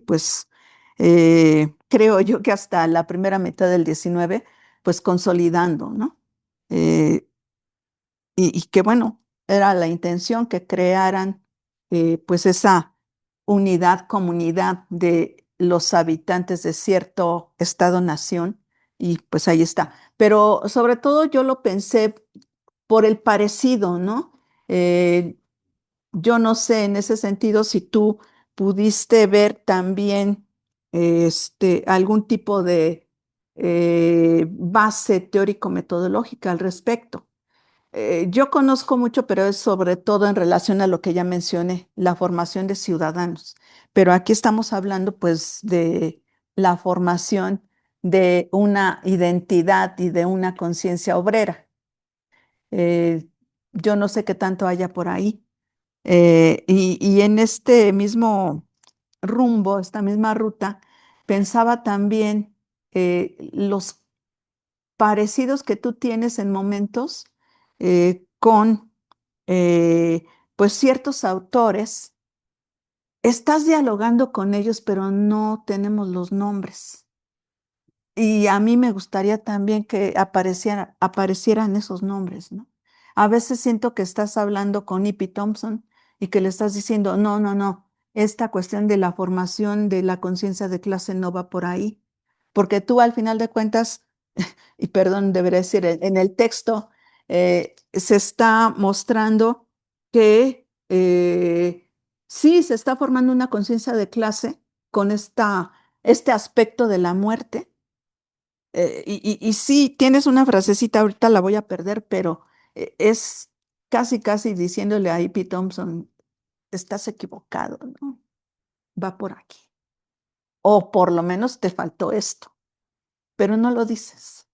pues, creo yo que hasta la primera mitad del XIX, pues consolidando, ¿no? Eh, y que bueno, era la intención que crearan pues esa unidad, comunidad de los habitantes de cierto estado-nación y pues ahí está. Pero sobre todo yo lo pensé por el parecido, ¿no? Eh, yo no sé en ese sentido si tú pudiste ver también algún tipo de base teórico-metodológica al respecto. Yo conozco mucho, pero es sobre todo en relación a lo que ya mencioné, la formación de ciudadanos. Pero aquí estamos hablando pues de la formación de una identidad y de una conciencia obrera. yo no sé qué tanto haya por ahí. Y en este mismo rumbo, esta misma ruta, pensaba también los parecidos que tú tienes en momentos con pues ciertos autores. Estás dialogando con ellos, pero no tenemos los nombres. Y a mí me gustaría también que aparecieran esos nombres, ¿no? A veces siento que estás hablando con E.P. Thompson y que le estás diciendo, no, no, no, esta cuestión de la formación de la conciencia de clase no va por ahí, porque tú al final de cuentas, y perdón, debería decir, en el texto se está mostrando que sí, se está formando una conciencia de clase con este aspecto de la muerte. Y sí, tienes una frasecita, ahorita la voy a perder, pero es casi, casi diciéndole a E.P. Thompson, estás equivocado, ¿no? Va por aquí. O por lo menos te faltó esto, pero no lo dices.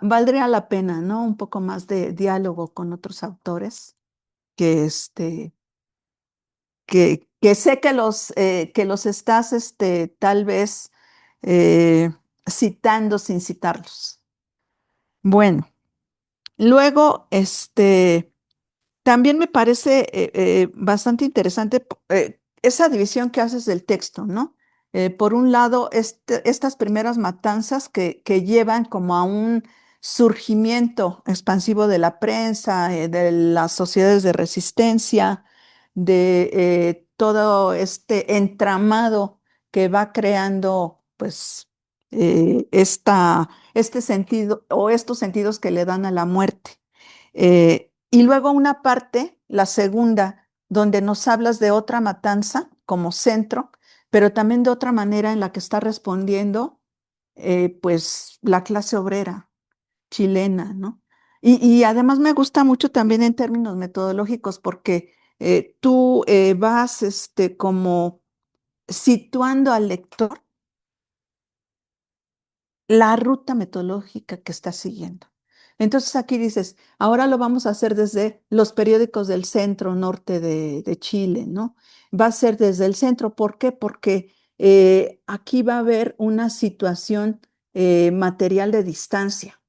Valdría la pena, ¿no? Un poco más de diálogo con otros autores que, que sé que los estás tal vez citando sin citarlos. Bueno, luego, también me parece bastante interesante esa división que haces del texto, ¿no? Por un lado, estas primeras matanzas que llevan como a un surgimiento expansivo de la prensa, de las sociedades de resistencia, de todo este entramado que va creando, pues, este sentido o estos sentidos que le dan a la muerte. Y luego una parte, la segunda, donde nos hablas de otra matanza como centro, pero también de otra manera en la que está respondiendo, pues, la clase obrera chilena, ¿no? Y además me gusta mucho también en términos metodológicos porque tú vas, como situando al lector la ruta metodológica que está siguiendo. Entonces aquí dices, ahora lo vamos a hacer desde los periódicos del centro norte de Chile, ¿no? Va a ser desde el centro. ¿Por qué? Porque aquí va a haber una situación material de distancia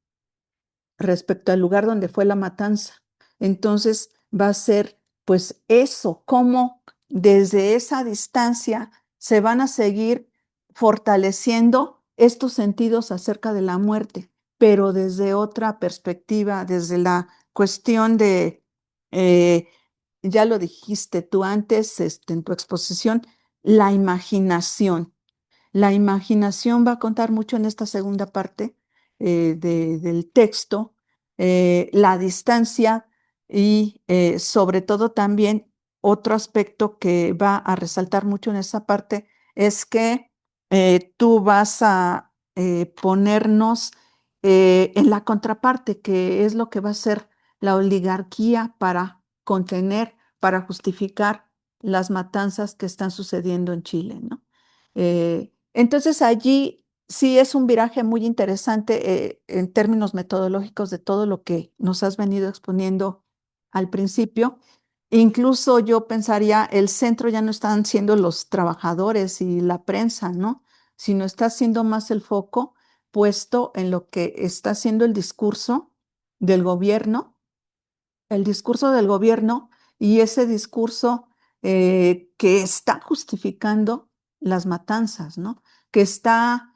respecto al lugar donde fue la matanza. Entonces va a ser pues eso, cómo desde esa distancia se van a seguir fortaleciendo estos sentidos acerca de la muerte, pero desde otra perspectiva, desde la cuestión de, eh, ya lo dijiste tú antes en tu exposición, la imaginación. La imaginación va a contar mucho en esta segunda parte del texto, la distancia y sobre todo también otro aspecto que va a resaltar mucho en esa parte es que tú vas a ponernos en la contraparte, que es lo que va a ser la oligarquía para contener, para justificar las matanzas que están sucediendo en Chile, ¿no? Entonces allí sí es un viraje muy interesante en términos metodológicos de todo lo que nos has venido exponiendo al principio. Incluso yo pensaría, el centro ya no están siendo los trabajadores y la prensa, ¿no? Sino está siendo más el foco puesto en lo que está haciendo del gobierno, el discurso del gobierno y ese discurso que está justificando las matanzas, ¿no? Que está,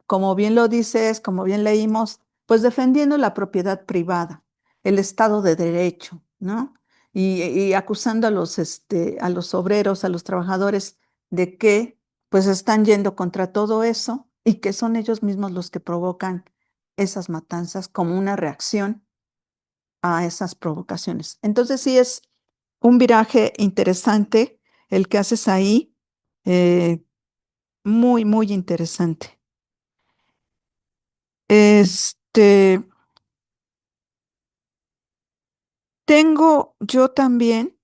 como bien lo dices, como bien leímos, pues defendiendo la propiedad privada, el Estado de Derecho, ¿no? Y acusando a los obreros, a los trabajadores de que pues están yendo contra todo eso y que son ellos mismos los que provocan esas matanzas como una reacción a esas provocaciones. Entonces sí es un viraje interesante el que haces ahí, eh, muy, muy interesante. Este, tengo yo también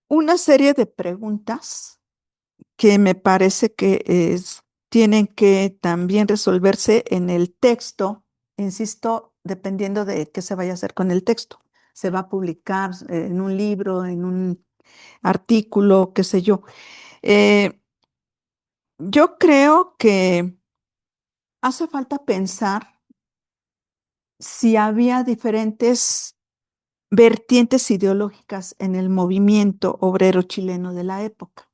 una serie de preguntas que me parece que tienen que también resolverse en el texto, insisto, dependiendo de qué se vaya a hacer con el texto. Se va a publicar en un libro, en un artículo, qué sé yo. Eh, yo creo que hace falta pensar si había diferentes vertientes ideológicas en el movimiento obrero chileno de la época,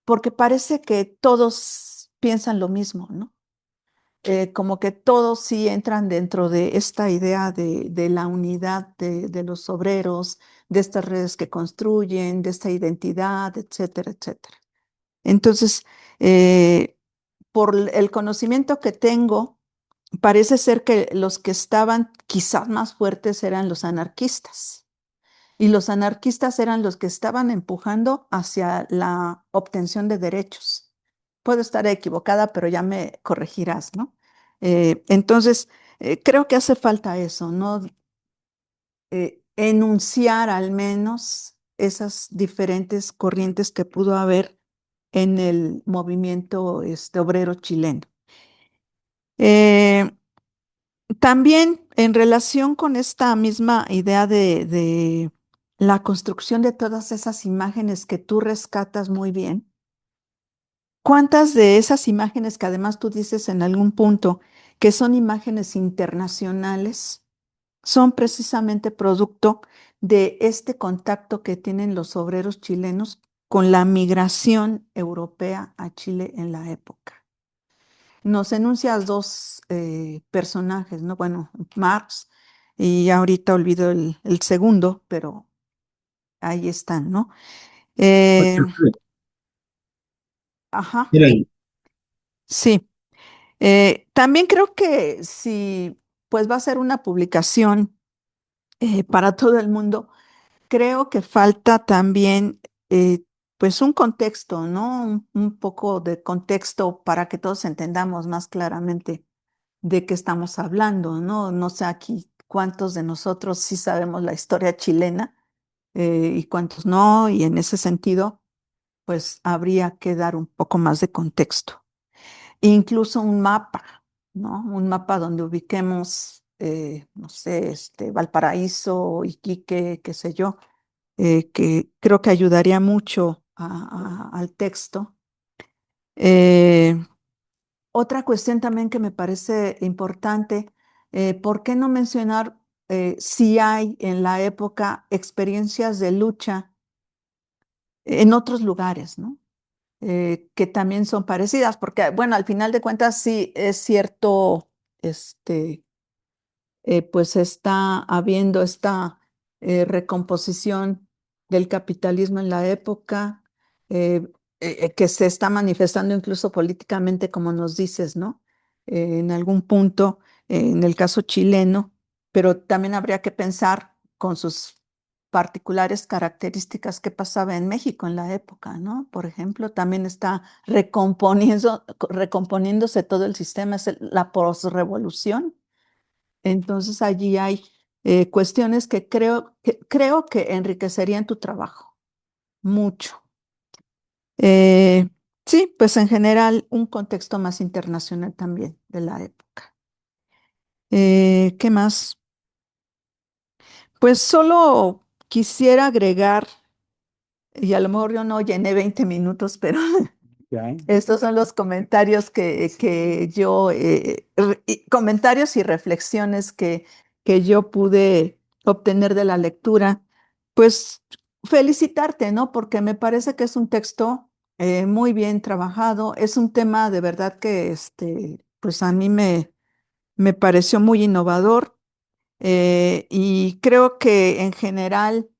porque parece que todos piensan lo mismo, ¿no? Como que todos sí entran dentro de esta idea de la unidad de los obreros, de estas redes que construyen, de esta identidad, etcétera, etcétera. Entonces, eh, por el conocimiento que tengo, parece ser que los que estaban quizás más fuertes eran los anarquistas. Y los anarquistas eran los que estaban empujando hacia la obtención de derechos. Puedo estar equivocada, pero ya me corregirás, ¿no? Entonces, creo que hace falta eso, ¿no? Enunciar al menos esas diferentes corrientes que pudo haber en el movimiento obrero chileno. Eh, También en relación con esta misma idea de la construcción de todas esas imágenes que tú rescatas muy bien, ¿cuántas de esas imágenes que además tú dices en algún punto que son imágenes internacionales son precisamente producto de este contacto que tienen los obreros chilenos con la migración europea a Chile en la época? Nos enuncias dos personajes, ¿no? Bueno, Marx, y ahorita olvido el segundo, pero ahí están, ¿no? Eh, ajá, Mira ahí. sí. También creo que si pues va a ser una publicación para todo el mundo, creo que falta también pues un contexto, ¿no? Un poco de contexto para que todos entendamos más claramente de qué estamos hablando, ¿no? No sé aquí cuántos de nosotros sí sabemos la historia chilena y cuántos no, y en ese sentido, pues habría que dar un poco más de contexto. Incluso un mapa, ¿no? Un mapa donde ubiquemos, no sé, Valparaíso, Iquique, qué sé yo, que creo que ayudaría mucho al texto. Eh, Otra cuestión también que me parece importante, ¿por qué no mencionar si hay en la época experiencias de lucha en otros lugares, ¿no? Que también son parecidas, porque, bueno, al final de cuentas sí es cierto, pues está habiendo esta recomposición del capitalismo en la época, eh, que se está manifestando incluso políticamente, como nos dices, ¿no? En algún punto, en el caso chileno, pero también habría que pensar con sus particulares características qué pasaba en México en la época, ¿no? Por ejemplo, también está recomponiéndose todo el sistema, es la posrevolución. Entonces allí hay cuestiones que creo que enriquecerían tu trabajo mucho. Eh, sí, pues en general un contexto más internacional también de la época. ¿Qué más? Pues solo quisiera agregar, y a lo mejor yo no llené 20 minutos, pero ¿Ya? estos son los comentarios que yo, comentarios y reflexiones que yo pude obtener de la lectura. Pues felicitarte, ¿no? Porque me parece que es un texto muy bien trabajado. Es un tema de verdad que, pues a mí me pareció muy innovador y creo que en general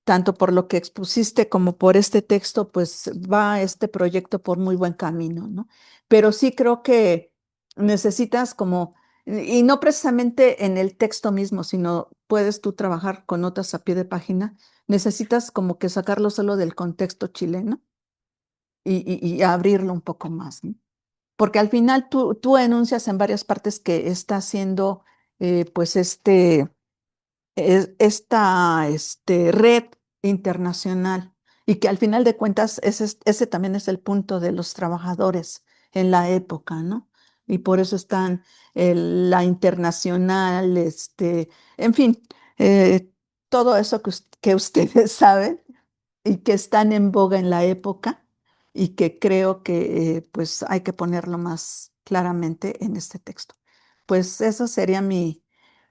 tanto por lo que expusiste como por este texto, pues va este proyecto por muy buen camino, ¿no? Pero sí creo que necesitas como, y no precisamente en el texto mismo, sino puedes tú trabajar con notas a pie de página, necesitas como que sacarlo solo del contexto chileno y abrirlo un poco más, ¿no? Porque al final tú enuncias en varias partes que está haciendo, pues esta red internacional y que al final de cuentas ese también es el punto de los trabajadores en la época, ¿no? Y por eso están la internacional, en fin, todo eso que ustedes saben y que están en boga en la época y que creo que pues hay que ponerlo más claramente en este texto. Pues eso sería mi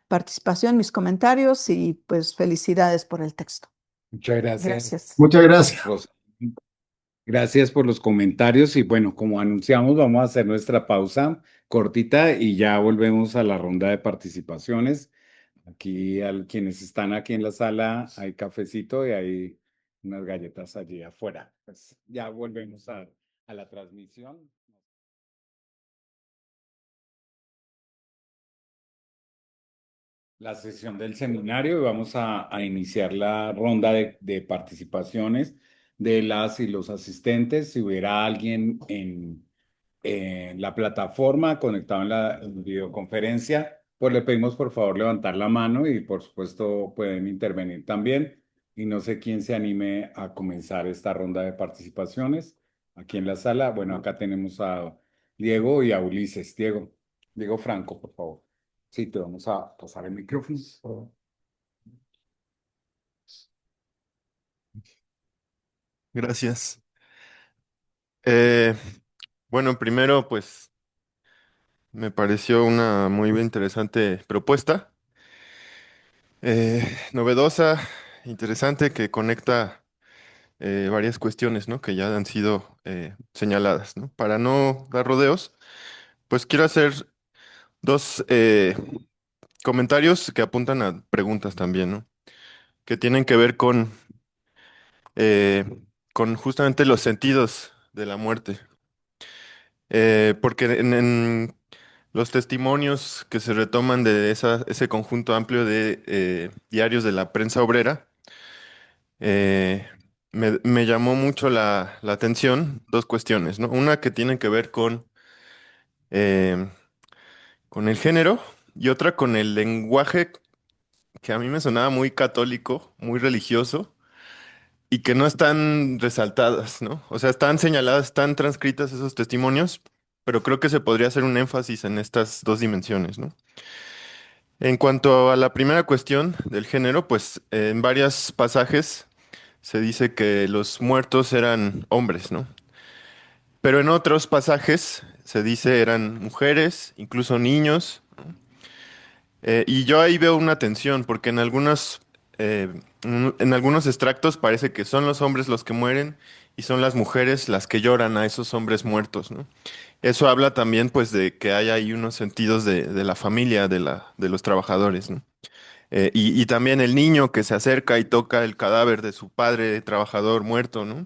participación, mis comentarios y pues felicidades por el texto. Muchas gracias, Gracias. Muchas gracias. Rosa. Gracias por los comentarios y bueno, como anunciamos, vamos a hacer nuestra pausa cortita y ya volvemos a la ronda de participaciones. Aquí, quienes están aquí en la sala, hay cafecito y hay unas galletas allí afuera. Pues ya volvemos a la transmisión. La sesión del seminario y vamos a iniciar la ronda de participaciones de las y los asistentes. Si hubiera alguien en la plataforma conectado en videoconferencia, pues le pedimos por favor levantar la mano y por supuesto pueden intervenir también. Y no sé quién se anime a comenzar esta ronda de participaciones aquí en la sala. Bueno, acá tenemos a Diego y a Ulises. Diego Franco, por favor. Sí, te vamos a pasar el micrófono. Gracias. Eh, bueno, primero, pues me pareció una muy interesante propuesta, novedosa, interesante, que conecta varias cuestiones, ¿no? Que ya han sido señaladas, ¿no? Para no dar rodeos, pues quiero hacer dos comentarios que apuntan a preguntas también, ¿no? Que tienen que ver eh, con justamente los sentidos de la muerte. Porque en los testimonios que se retoman de ese conjunto amplio de diarios de la prensa obrera, eh, me llamó mucho la atención dos cuestiones, ¿no? Una que tiene que ver eh, con el género y otra con el lenguaje que a mí me sonaba muy católico, muy religioso y que no están resaltadas, ¿no? O sea, están señaladas, están transcritas esos testimonios, pero creo que se podría hacer un énfasis en estas dos dimensiones, ¿no? En cuanto a la primera cuestión del género, pues en varios pasajes se dice que los muertos eran hombres, ¿no? Pero en otros pasajes se dice eran mujeres, incluso niños. Y yo ahí veo una tensión, porque en algunos extractos parece que son los hombres los que mueren y son las mujeres las que lloran a esos hombres muertos, ¿no? Eso habla también, pues, de que hay ahí unos sentidos de la familia, de los trabajadores, ¿no? Y también el niño que se acerca y toca el cadáver de su padre trabajador muerto, ¿no?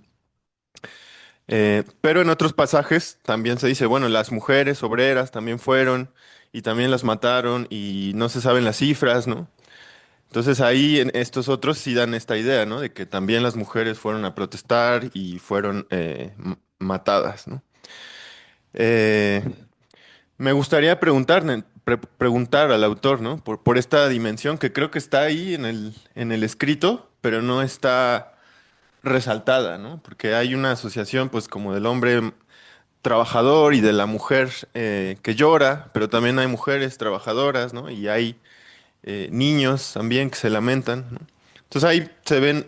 Pero en otros pasajes también se dice, bueno, las mujeres obreras también fueron y también las mataron y no se saben las cifras, ¿no? Entonces ahí en estos otros sí dan esta idea, ¿no? De que también las mujeres fueron a protestar y fueron matadas, ¿no? Eh, Me gustaría preguntar al autor, ¿no? Por esta dimensión que creo que está ahí en el escrito, pero no está resaltada, ¿no? Porque hay una asociación, pues, como del hombre trabajador y de la mujer que llora, pero también hay mujeres trabajadoras, ¿no? Y hay niños también que se lamentan, ¿no? Entonces ahí se ven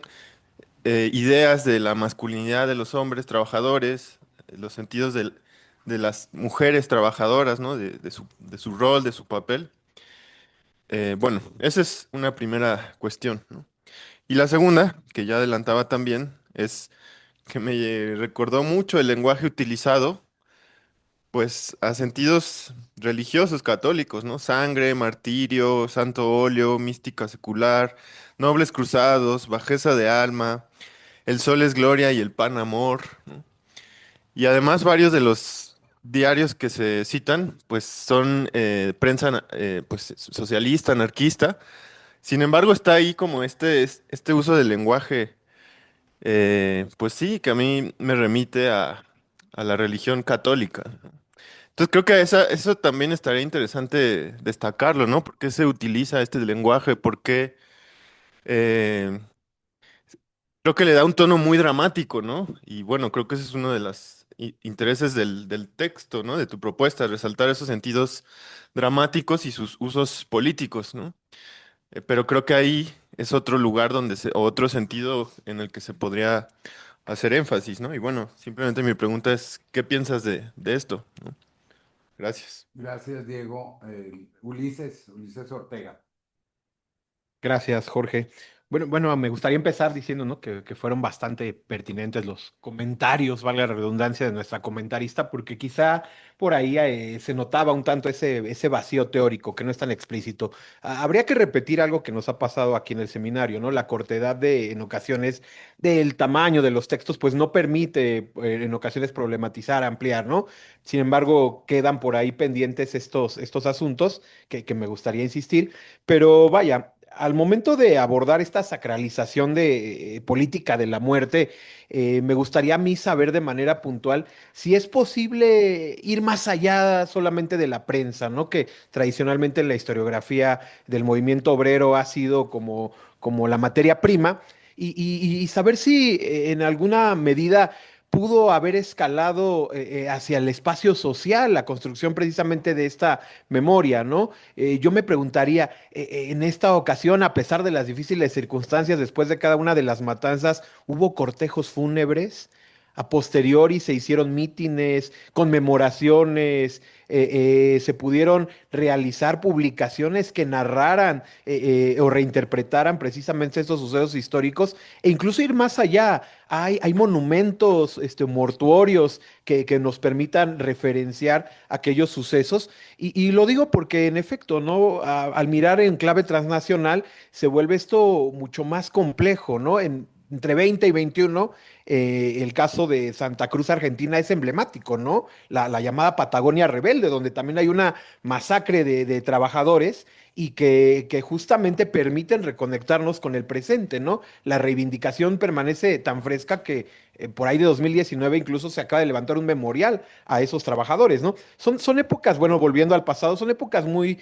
ideas de la masculinidad de los hombres trabajadores, los sentidos de las mujeres trabajadoras, ¿no? De su rol, de su papel. Bueno, esa es una primera cuestión, ¿no? Y la segunda, que ya adelantaba también, es que me recordó mucho el lenguaje utilizado, pues, a sentidos religiosos católicos, ¿no? Sangre, martirio, santo óleo, mística secular, nobles cruzados, bajeza de alma, el sol es gloria y el pan amor, ¿no? Y además varios de los diarios que se citan, pues son prensa pues, socialista, anarquista. Sin embargo, está ahí como este uso del lenguaje, pues sí, que a mí me remite a la religión católica, ¿no? Entonces creo que eso también estaría interesante destacarlo, ¿no? ¿Por qué se utiliza este lenguaje? ¿Por qué? Creo que le da un tono muy dramático, ¿no? Y bueno, creo que esa es una de las intereses del texto, ¿no? De tu propuesta, resaltar esos sentidos dramáticos y sus usos políticos, ¿no? Pero creo que ahí es otro lugar o otro sentido en el que se podría hacer énfasis, ¿no? Y bueno, simplemente mi pregunta es, ¿qué piensas de esto? ¿No? Gracias. Gracias, Diego. Ulises Ortega. Gracias, Jorge. Bueno, me gustaría empezar diciendo, ¿no? que fueron bastante pertinentes los comentarios, valga la redundancia, de nuestra comentarista, porque quizá por ahí se notaba un tanto ese vacío teórico que no es tan explícito. Habría que repetir algo que nos ha pasado aquí en el seminario, ¿no? La cortedad en ocasiones del tamaño de los textos, pues no permite en ocasiones problematizar, ampliar, ¿no? Sin embargo, quedan por ahí pendientes estos asuntos que me gustaría insistir, pero vaya. Al momento de abordar esta sacralización de política de la muerte, me gustaría a mí saber de manera puntual si es posible ir más allá solamente de la prensa, ¿no? Que tradicionalmente en la historiografía del movimiento obrero ha sido como la materia prima, y saber si en alguna medida pudo haber escalado hacia el espacio social, la construcción precisamente de esta memoria, ¿no? Yo me preguntaría, en esta ocasión, a pesar de las difíciles circunstancias, después de cada una de las matanzas, ¿hubo cortejos fúnebres? A posteriori se hicieron mítines, conmemoraciones, se pudieron realizar publicaciones que narraran o reinterpretaran precisamente estos sucesos históricos, e incluso ir más allá. Hay monumentos mortuorios que nos permitan referenciar aquellos sucesos. Y lo digo porque, en efecto, ¿no? Al mirar en clave transnacional, se vuelve esto mucho más complejo, ¿no? Entre 20 y 21, el caso de Santa Cruz, Argentina, es emblemático, ¿no? La llamada Patagonia Rebelde, donde también hay una masacre de trabajadores y que justamente permiten reconectarnos con el presente, ¿no? La reivindicación permanece tan fresca que por ahí de 2019 incluso se acaba de levantar un memorial a esos trabajadores, ¿no? Son épocas, bueno, volviendo al pasado, son épocas muy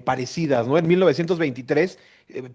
parecidas, ¿no? En 1923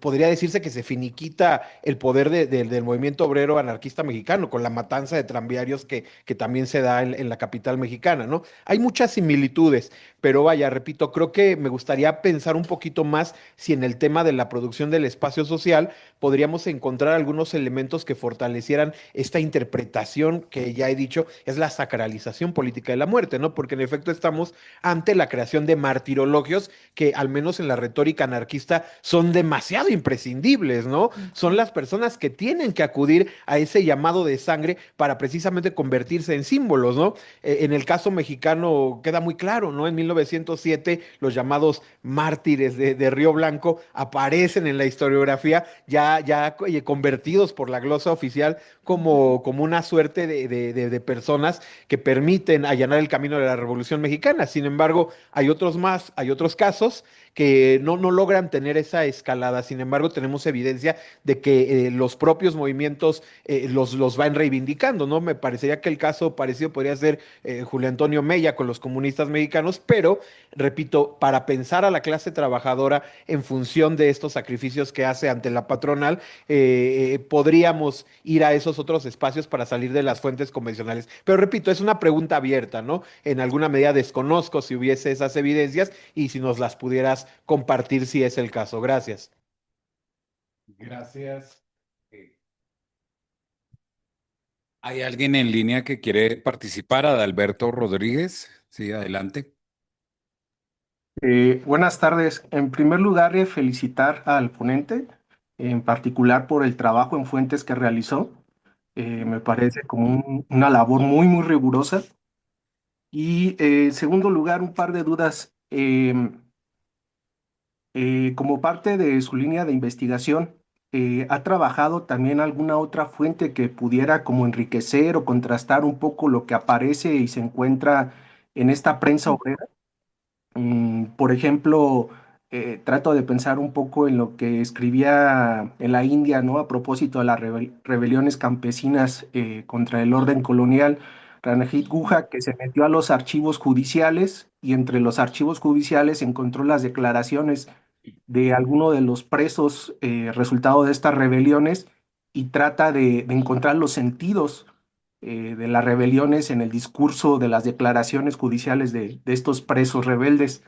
podría decirse que se finiquita el poder del movimiento obrero anarquista mexicano con la matanza de tranviarios que también se da en la capital mexicana, ¿no? Hay muchas similitudes, pero vaya, repito, creo que me gustaría pensar un poquito más si en el tema de la producción del espacio social podríamos encontrar algunos elementos que fortalecieran esta interpretación que ya he dicho es la sacralización política de la muerte, ¿no? Porque en efecto estamos ante la creación de martirologios que al menos en la retórica anarquista son demasiado imprescindibles, ¿no? Son las personas que tienen que acudir a ese llamado de sangre para precisamente convertirse en símbolos, ¿no? En el caso mexicano queda muy claro, ¿no? En 1907 los llamados mártires de Río Blanco aparecen en la historiografía ya convertidos por la glosa oficial como una suerte de personas que permiten allanar el camino de la Revolución Mexicana. Sin embargo, hay otros casos que no logran tener esa escalada. Sin embargo, tenemos evidencia de que los propios movimientos los van reivindicando, ¿no? Me parecería que el caso parecido podría ser Julio Antonio Mella con los comunistas mexicanos, pero, repito, para pensar a la clase trabajadora en función de estos sacrificios que hace ante la patronal, podríamos ir a esos otros espacios para salir de las fuentes convencionales. Pero repito, es una pregunta abierta, ¿no? En alguna medida desconozco si hubiese esas evidencias y si nos las pudieras compartir si es el caso. Gracias. Gracias. ¿Hay alguien en línea que quiere participar? Adalberto Rodríguez. Sí, adelante. Buenas tardes. En primer lugar, felicitar al ponente, en particular por el trabajo en fuentes que realizó. Me parece como una labor muy rigurosa. Y en segundo lugar, un par de dudas. Como parte de su línea de investigación, ¿ha trabajado también alguna otra fuente que pudiera como enriquecer o contrastar un poco lo que aparece y se encuentra en esta prensa obrera? Por ejemplo, trato de pensar un poco en lo que escribía en la India, ¿no? A propósito de las rebeliones campesinas contra el orden colonial, Ranjit Guha, que se metió a los archivos judiciales y entre los archivos judiciales encontró las declaraciones de alguno de los presos resultado de estas rebeliones y trata de encontrar los sentidos de las rebeliones en el discurso de las declaraciones judiciales de estos presos rebeldes.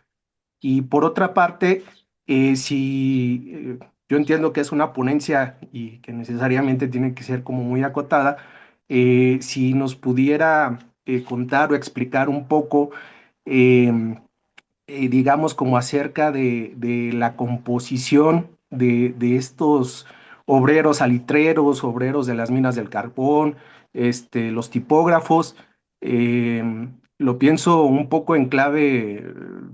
Y por otra parte, si yo entiendo que es una ponencia y que necesariamente tiene que ser como muy acotada, si nos pudiera contar o explicar un poco, eh, digamos, como acerca de la composición de estos obreros salitreros, obreros de las minas del carbón, los tipógrafos. Lo pienso un poco en clave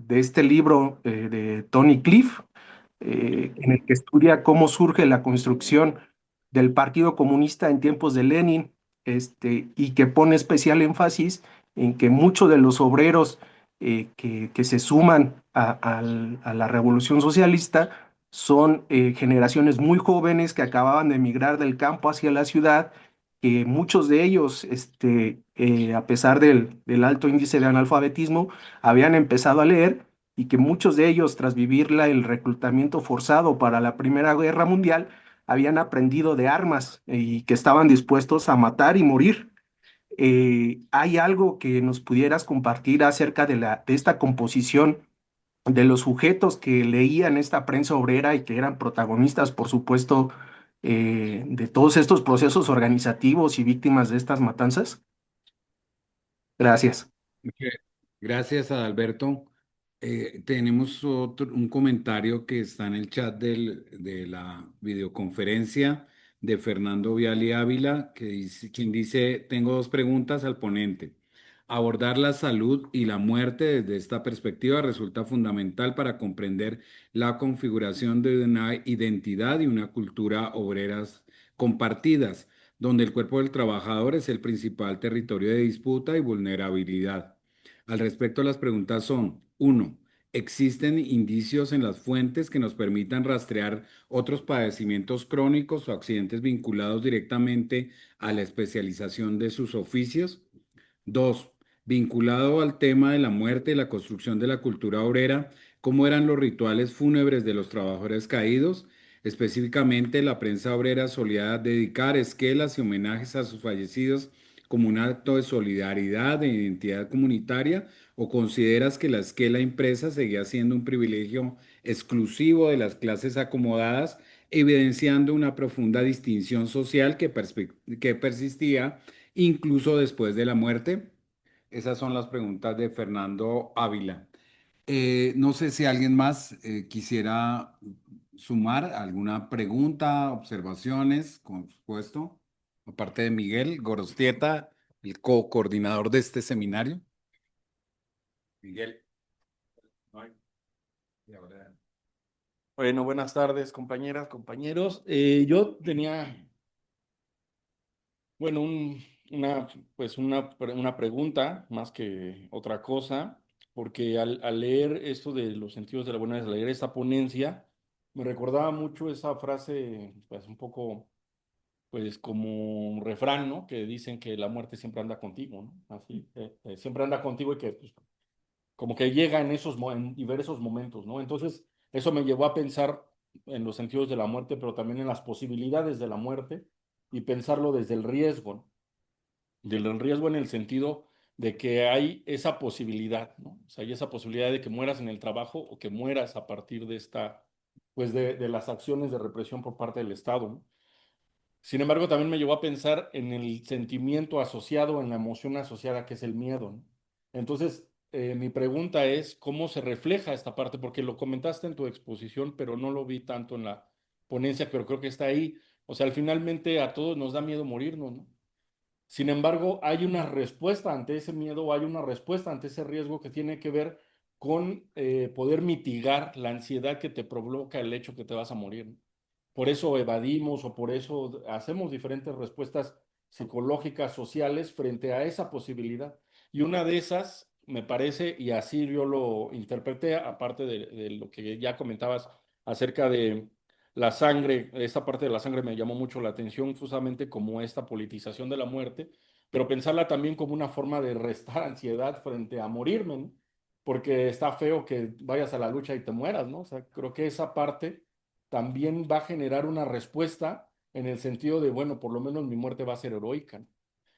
de este libro de Tony Cliff, en el que estudia cómo surge la construcción del Partido Comunista en tiempos de Lenin, y que pone especial énfasis en que muchos de los obreros que se suman a la revolución socialista son generaciones muy jóvenes que acababan de emigrar del campo hacia la ciudad, que muchos de ellos, a pesar del alto índice de analfabetismo, habían empezado a leer y que muchos de ellos, tras vivir el reclutamiento forzado para la Primera Guerra Mundial, habían aprendido de armas y que estaban dispuestos a matar y morir. ¿Hay algo que nos pudieras compartir acerca de esta composición de los sujetos que leían esta prensa obrera y que eran protagonistas, por supuesto, de todos estos procesos organizativos y víctimas de estas matanzas? Gracias. Ok, gracias, Adalberto. Tenemos un comentario que está en el chat de la videoconferencia de Fernando Viali Ávila, quien dice, tengo dos preguntas al ponente. Abordar la salud y la muerte desde esta perspectiva resulta fundamental para comprender la configuración de una identidad y una cultura obreras compartidas, donde el cuerpo del trabajador es el principal territorio de disputa y vulnerabilidad. Al respecto, las preguntas son, uno, ¿existen indicios en las fuentes que nos permitan rastrear otros padecimientos crónicos o accidentes vinculados directamente a la especialización de sus oficios? Dos, vinculado al tema de la muerte y la construcción de la cultura obrera, ¿cómo eran los rituales fúnebres de los trabajadores caídos? Específicamente, la prensa obrera solía dedicar esquelas y homenajes a sus fallecidos como un acto de solidaridad, de identidad comunitaria, ¿o consideras que la esquela impresa seguía siendo un privilegio exclusivo de las clases acomodadas, evidenciando una profunda distinción social que persistía incluso después de la muerte? Esas son las preguntas de Fernando Ávila. No sé si alguien más quisiera sumar alguna pregunta, observaciones, con supuesto, aparte de Miguel Gorostieta, el co-coordinador de este seminario. Miguel. No hay- y ahora- Bueno, buenas tardes, compañeras, compañeros. Yo tenía, bueno, una pregunta más que otra cosa, porque al leer esto de los sentidos de la buena vida, al leer esta ponencia, me recordaba mucho esa frase, pues un poco, pues como un refrán, ¿no? Que dicen que la muerte siempre anda contigo, ¿no? Así, siempre anda contigo y que, pues, como que llega en en diversos momentos, ¿no? Entonces, eso me llevó a pensar en los sentidos de la muerte, pero también en las posibilidades de la muerte y pensarlo desde el riesgo, ¿no? Del riesgo en el sentido de que hay esa posibilidad, ¿no? O sea, hay esa posibilidad de que mueras en el trabajo o que mueras a partir de pues de las acciones de represión por parte del Estado, ¿no? Sin embargo, también me llevó a pensar en el sentimiento asociado, en la emoción asociada, que es el miedo, ¿no? Entonces, mi pregunta es, ¿cómo se refleja esta parte? Porque lo comentaste en tu exposición, pero no lo vi tanto en la ponencia, pero creo que está ahí. O sea, finalmente a todos nos da miedo morirnos, ¿no? Sin embargo, hay una respuesta ante ese miedo, hay una respuesta ante ese riesgo que tiene que ver con poder mitigar la ansiedad que te provoca el hecho que te vas a morir, ¿no? Por eso evadimos o por eso hacemos diferentes respuestas psicológicas, sociales frente a esa posibilidad. Y una de esas, me parece, y así yo lo interpreté, aparte de lo que ya comentabas acerca de la sangre, esta parte de la sangre me llamó mucho la atención, justamente como esta politización de la muerte, pero pensarla también como una forma de restar ansiedad frente a morirme, ¿no? Porque está feo que vayas a la lucha y te mueras, ¿no? O sea, creo que esa parte también va a generar una respuesta en el sentido de, bueno, por lo menos mi muerte va a ser heroica, ¿no?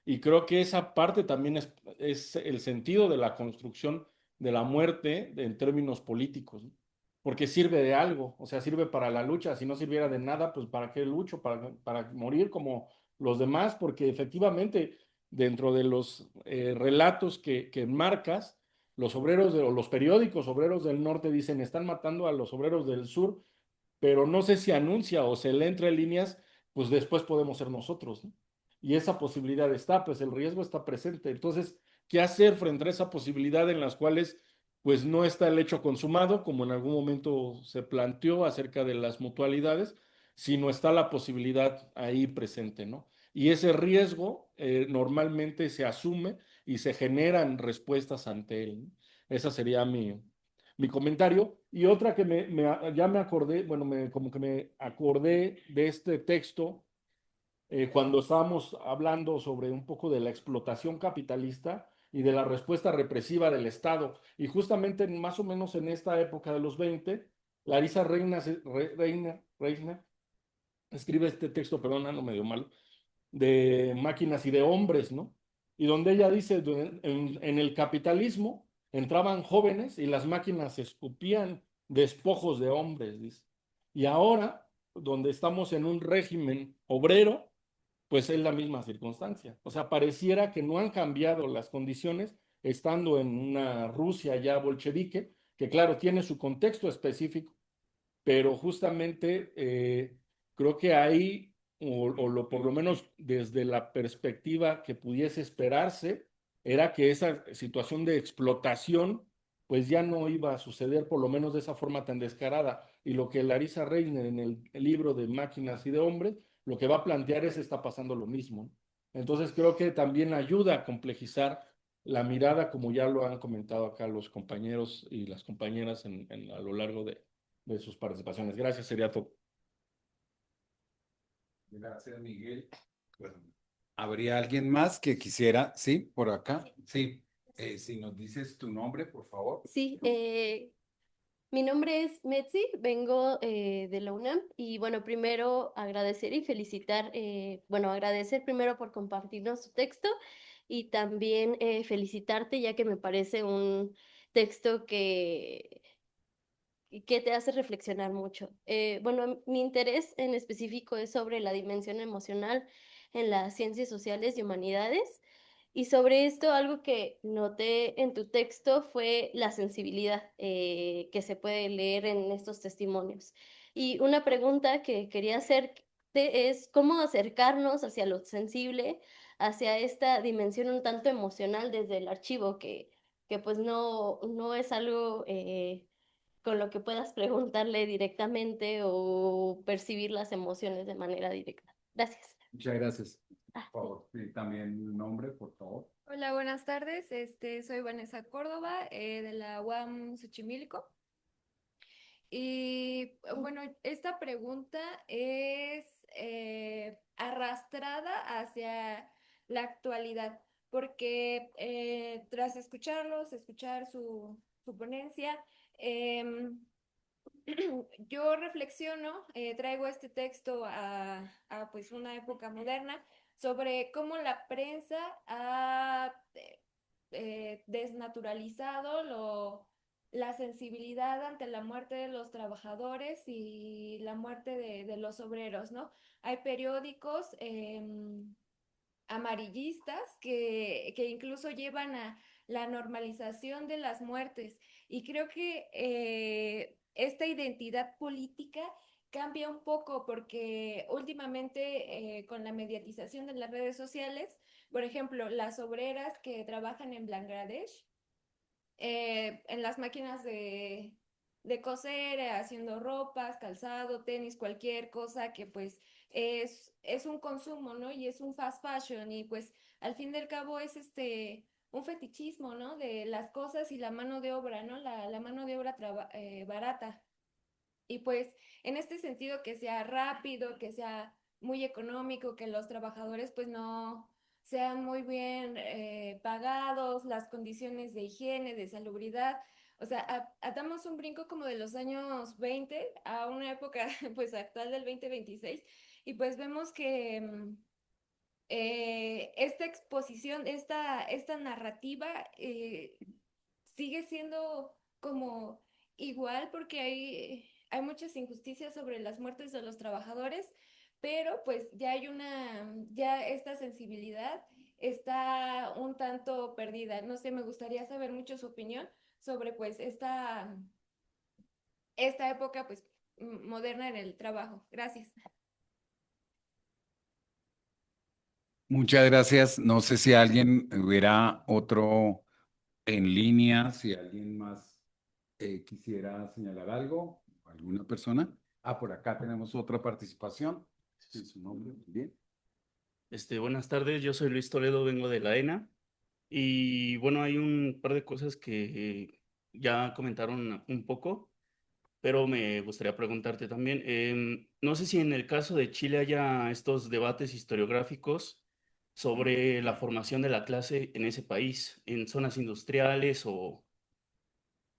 Y creo que esa parte también es el sentido de la construcción de la muerte en términos políticos, ¿no? Porque sirve de algo, o sea, sirve para la lucha. Si no sirviera de nada, pues ¿para qué lucho? Para morir como los demás, porque efectivamente dentro de los relatos que marcas, los obreros o los periódicos obreros del norte dicen, están matando a los obreros del sur, pero no sé si anuncia o se lee entre líneas, pues después podemos ser nosotros, ¿no? Y esa posibilidad está, pues el riesgo está presente. Entonces, ¿qué hacer frente a esa posibilidad en las cuales pues no está el hecho consumado, como en algún momento se planteó acerca de las mutualidades, sino está la posibilidad ahí presente, ¿no? Y ese riesgo normalmente se asume y se generan respuestas ante él, ¿no? Esa sería mi comentario. Y otra que ya me acordé, bueno, como que me acordé de este texto cuando estábamos hablando sobre un poco de la explotación capitalista y de la respuesta represiva del Estado. Y justamente más o menos en esta época de los 20, Larisa Reina escribe este texto, perdón, ando medio malo, de máquinas y de hombres, ¿no? Y donde ella dice, en el capitalismo entraban jóvenes y las máquinas escupían despojos de hombres, dice. Y ahora, donde estamos en un régimen obrero, pues es la misma circunstancia. O sea, pareciera que no han cambiado las condiciones estando en una Rusia ya bolchevique, que claro, tiene su contexto específico, pero justamente creo que ahí, por lo menos desde la perspectiva que pudiese esperarse, era que esa situación de explotación pues ya no iba a suceder, por lo menos de esa forma tan descarada. Y lo que Larissa Reisner en el libro de Máquinas y de Hombres, lo que va a plantear es está pasando lo mismo. Entonces creo que también ayuda a complejizar la mirada, como ya lo han comentado acá los compañeros y las compañeras a lo largo de sus participaciones. Gracias, sería todo. Gracias, Miguel. Bueno, ¿habría alguien más que quisiera? Sí, por acá. Sí. Si nos dices tu nombre, por favor. Sí, mi nombre es Metzi, vengo de la UNAM y bueno, primero agradecer y felicitar, bueno, agradecer primero por compartirnos su texto y también felicitarte ya que me parece un texto que te hace reflexionar mucho. Bueno, mi interés en específico es sobre la dimensión emocional en las ciencias sociales y humanidades. Y sobre esto, algo que noté en tu texto fue la sensibilidad que se puede leer en estos testimonios. Y una pregunta que quería hacerte es cómo acercarnos hacia lo sensible, hacia esta dimensión un tanto emocional desde el archivo, que pues no es algo con lo que puedas preguntarle directamente o percibir las emociones de manera directa. Gracias. Muchas gracias. Ah, Por favor, sí, también un nombre, por favor. Hola, buenas tardes. Soy Vanessa Córdoba, de la UAM Xochimilco. Y bueno, esta pregunta es arrastrada hacia la actualidad, porque tras escuchar su ponencia, em, yo reflexiono, traigo este texto pues una época moderna sobre cómo la prensa ha desnaturalizado la sensibilidad ante la muerte de los trabajadores y la muerte de los obreros, ¿no? Hay periódicos amarillistas que incluso llevan a la normalización de las muertes. Y creo que esta identidad política cambia un poco porque últimamente con la mediatización de las redes sociales, por ejemplo, las obreras que trabajan en Bangladesh, en las máquinas de coser, haciendo ropas, calzado, tenis, cualquier cosa que pues es un consumo, ¿no? Y es un fast fashion y pues al fin del cabo es un fetichismo, ¿no? De las cosas y la mano de obra, ¿no? La mano de obra barata. Y pues en este sentido que sea rápido, que sea muy económico, que los trabajadores pues no sean muy bien pagados, las condiciones de higiene, de salubridad. O sea, atamos un brinco como de los años 20 a una época pues actual del 2026 y pues vemos que esta exposición, esta narrativa sigue siendo como igual porque hay muchas injusticias sobre las muertes de los trabajadores, pero pues ya esta sensibilidad está un tanto perdida. No sé, me gustaría saber mucho su opinión sobre pues esta época pues moderna en el trabajo. Gracias. Muchas gracias. No sé si alguien hubiera otro en línea, si alguien más quisiera señalar algo, alguna persona. Ah, por acá tenemos otra participación. Sí, su nombre, bien. Buenas tardes, yo soy Luis Toledo, vengo de la ENA y bueno, hay un par de cosas que ya comentaron un poco, pero me gustaría preguntarte también. No sé si en el caso de Chile haya estos debates historiográficos sobre la formación de la clase en ese país, en zonas industriales o,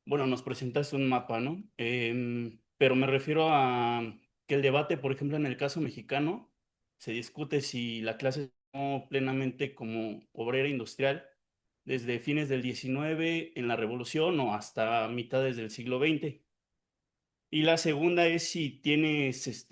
bueno, nos presentaste un mapa, ¿no? Pero me refiero a que el debate, por ejemplo, en el caso mexicano, se discute si la clase es plenamente como obrera industrial desde fines del 19 en la Revolución o hasta mitades del siglo XX. Y la segunda es si tienes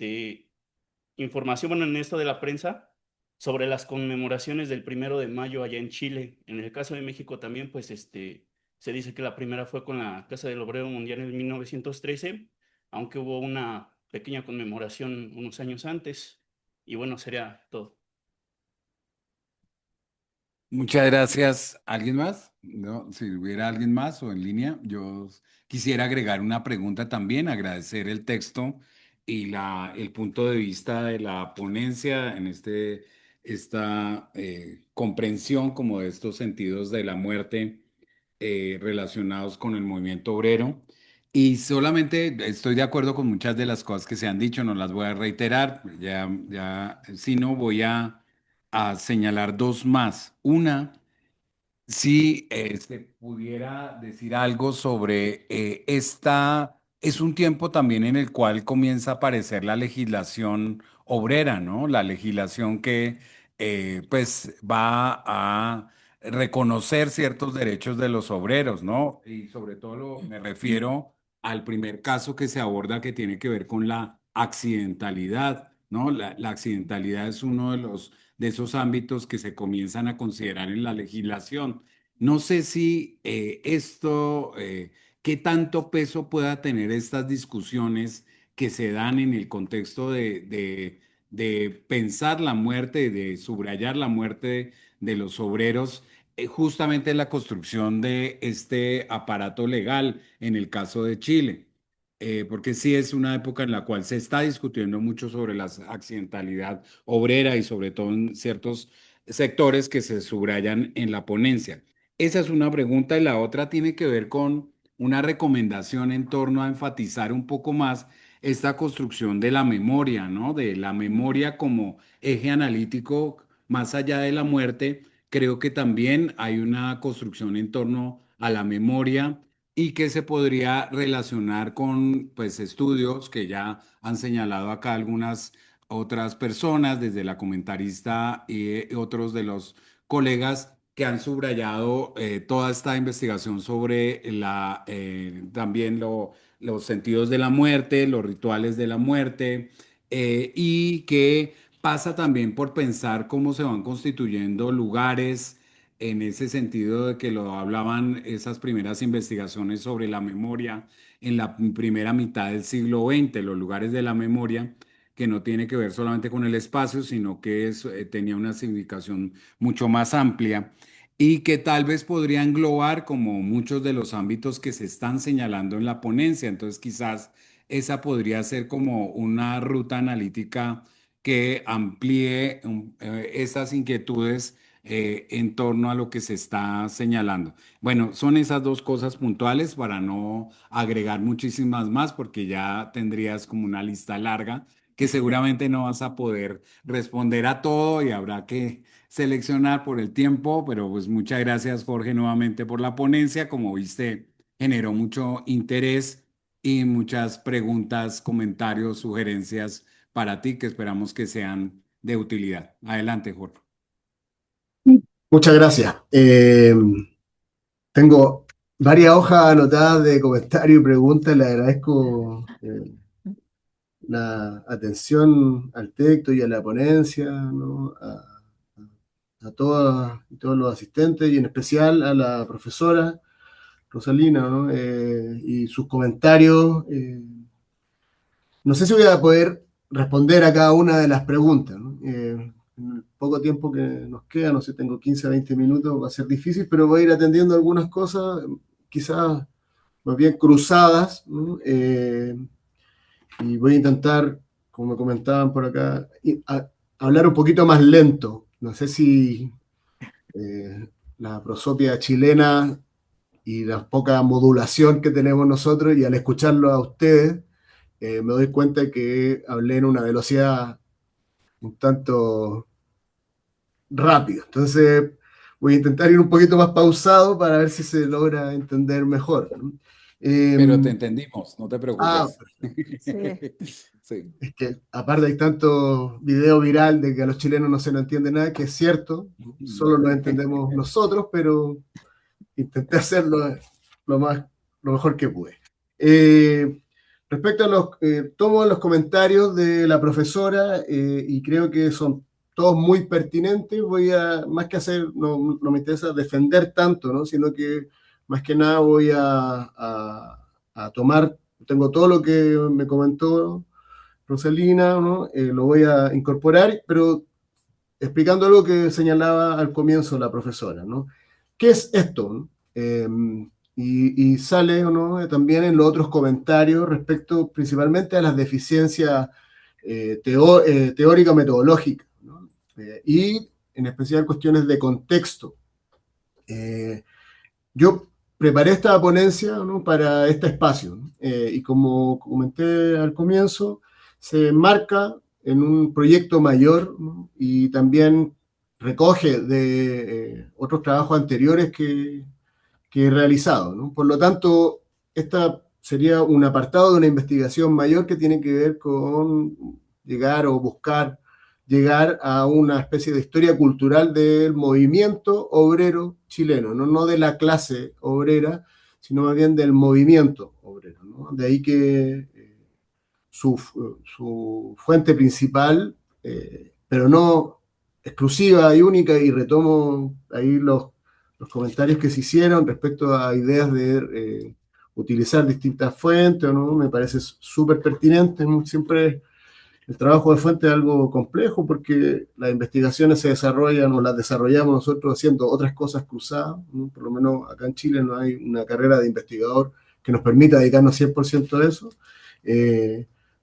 información, bueno, en esto de la prensa, sobre las conmemoraciones del 1 de Mayo allá en Chile. En el caso de México también, pues se dice que la primera fue con la Casa del Obrero Mundial en 1913, aunque hubo una pequeña conmemoración unos años antes. Y bueno, sería todo. Muchas gracias. ¿Alguien más? No, si hubiera alguien más o en línea, yo quisiera agregar una pregunta también, agradecer el texto y el punto de vista de la ponencia en esta comprensión como de estos sentidos de la muerte relacionados con el movimiento obrero. Y solamente estoy de acuerdo con muchas de las cosas que se han dicho, no las voy a reiterar, si no voy a señalar dos más. Una, si se pudiera decir algo sobre es un tiempo también en el cual comienza a aparecer la legislación obrera, ¿no? La legislación que pues va a reconocer ciertos derechos de los obreros, ¿no? Y sobre todo me refiero al primer caso que se aborda que tiene que ver con la accidentalidad, ¿no? La accidentalidad es uno de esos ámbitos que se comienzan a considerar en la legislación. No sé si qué tanto peso pueda tener estas discusiones que se dan en el contexto de pensar la muerte, de subrayar la muerte de los obreros, justamente en la construcción de este aparato legal en el caso de Chile. Porque sí es una época en la cual se está discutiendo mucho sobre la accidentalidad obrera y sobre todo en ciertos sectores que se subrayan en la ponencia. Esa es una pregunta y la otra tiene que ver con una recomendación en torno a enfatizar un poco más esta construcción de la memoria, ¿no? De la memoria como eje analítico más allá de la muerte. Creo que también hay una construcción en torno a la memoria y que se podría relacionar con pues estudios que ya han señalado acá algunas otras personas, desde la comentarista y otros de los colegas que han subrayado toda esta investigación sobre también los sentidos de la muerte, los rituales de la muerte, y que pasa también por pensar cómo se van constituyendo lugares en ese sentido de que lo hablaban esas primeras investigaciones sobre la memoria en la primera mitad del siglo XX, los lugares de la memoria que no tiene que ver solamente con el espacio, sino que tenía una significación mucho más amplia y que tal vez podría englobar como muchos de los ámbitos que se están señalando en la ponencia. Entonces, quizás esa podría ser como una ruta analítica que amplíe esas inquietudes en torno a lo que se está señalando. Bueno, son esas dos cosas puntuales para no agregar muchísimas más, porque ya tendrías como una lista larga que seguramente no vas a poder responder a todo y habrá que seleccionar por el tiempo, pero pues muchas gracias Jorge nuevamente por la ponencia. Como viste, generó mucho interés y muchas preguntas, comentarios, sugerencias para ti que esperamos que sean de utilidad. Adelante, Jorge. Muchas gracias. Tengo varias hojas anotadas de comentarios y preguntas. Le agradezco la atención al texto y a la ponencia, ¿no? A todas y todos los asistentes y en especial a la profesora Rosalina, ¿no? Y sus comentarios. No sé si voy a poder responder a cada una de las preguntas, ¿no? En el poco tiempo que nos queda, no sé, tengo 15 a 20 minutos, va a ser difícil, pero voy a ir atendiendo algunas cosas, quizás más bien cruzadas, ¿no? Y voy a intentar, como me comentaban por acá, hablar un poquito más lento. No sé si la prosopia chilena y la poca modulación que tenemos nosotros, y al escucharlo a ustedes, me doy cuenta que hablé en una velocidad un tanto rápida. Entonces voy a intentar ir un poquito más pausado para ver si se logra entender mejor, ¿no? Pero te entendimos, no te Ah, preocupes. Sí. Sí. es que aparte hay tanto video viral de que a los chilenos no se nos entiende nada, que es cierto, solo lo entendemos nosotros, pero intenté hacerlo lo más, lo mejor que pude. Respecto a tomo los comentarios de la profesora y creo que son todos muy pertinentes. Voy a, más que hacer, no me interesa defender tanto, ¿no? Sino que más que nada voy a tomar, tengo todo lo que me comentó Rosalina, ¿no? Lo voy a incorporar, pero explicando algo que señalaba al comienzo la profesora, ¿no? ¿Qué es esto? ¿No? Y sale, ¿no? También en los otros comentarios respecto principalmente a las deficiencias teórico-metodológicas, ¿no? Y en especial cuestiones de contexto. Yo preparé esta ponencia, ¿no? Para este espacio, ¿no? Y como comenté al comienzo, se enmarca en un proyecto mayor, ¿no? Y también recoge de otros trabajos anteriores que he realizado, ¿no? Por lo tanto, esta sería un apartado de una investigación mayor que tiene que ver con llegar o buscar llegar a una especie de historia cultural del movimiento obrero chileno, no de la clase obrera, sino más bien del movimiento obrero, ¿no? De ahí que su fuente principal, pero no exclusiva y única, y retomo ahí los comentarios que se hicieron respecto a ideas de utilizar distintas fuentes, ¿no? Me parece súper pertinente, ¿no? Siempre el trabajo de fuente es algo complejo porque las investigaciones se desarrollan o las desarrollamos nosotros haciendo otras cosas cruzadas, ¿no? Por lo menos acá en Chile no hay una carrera de investigador que nos permita dedicarnos 100% a eso.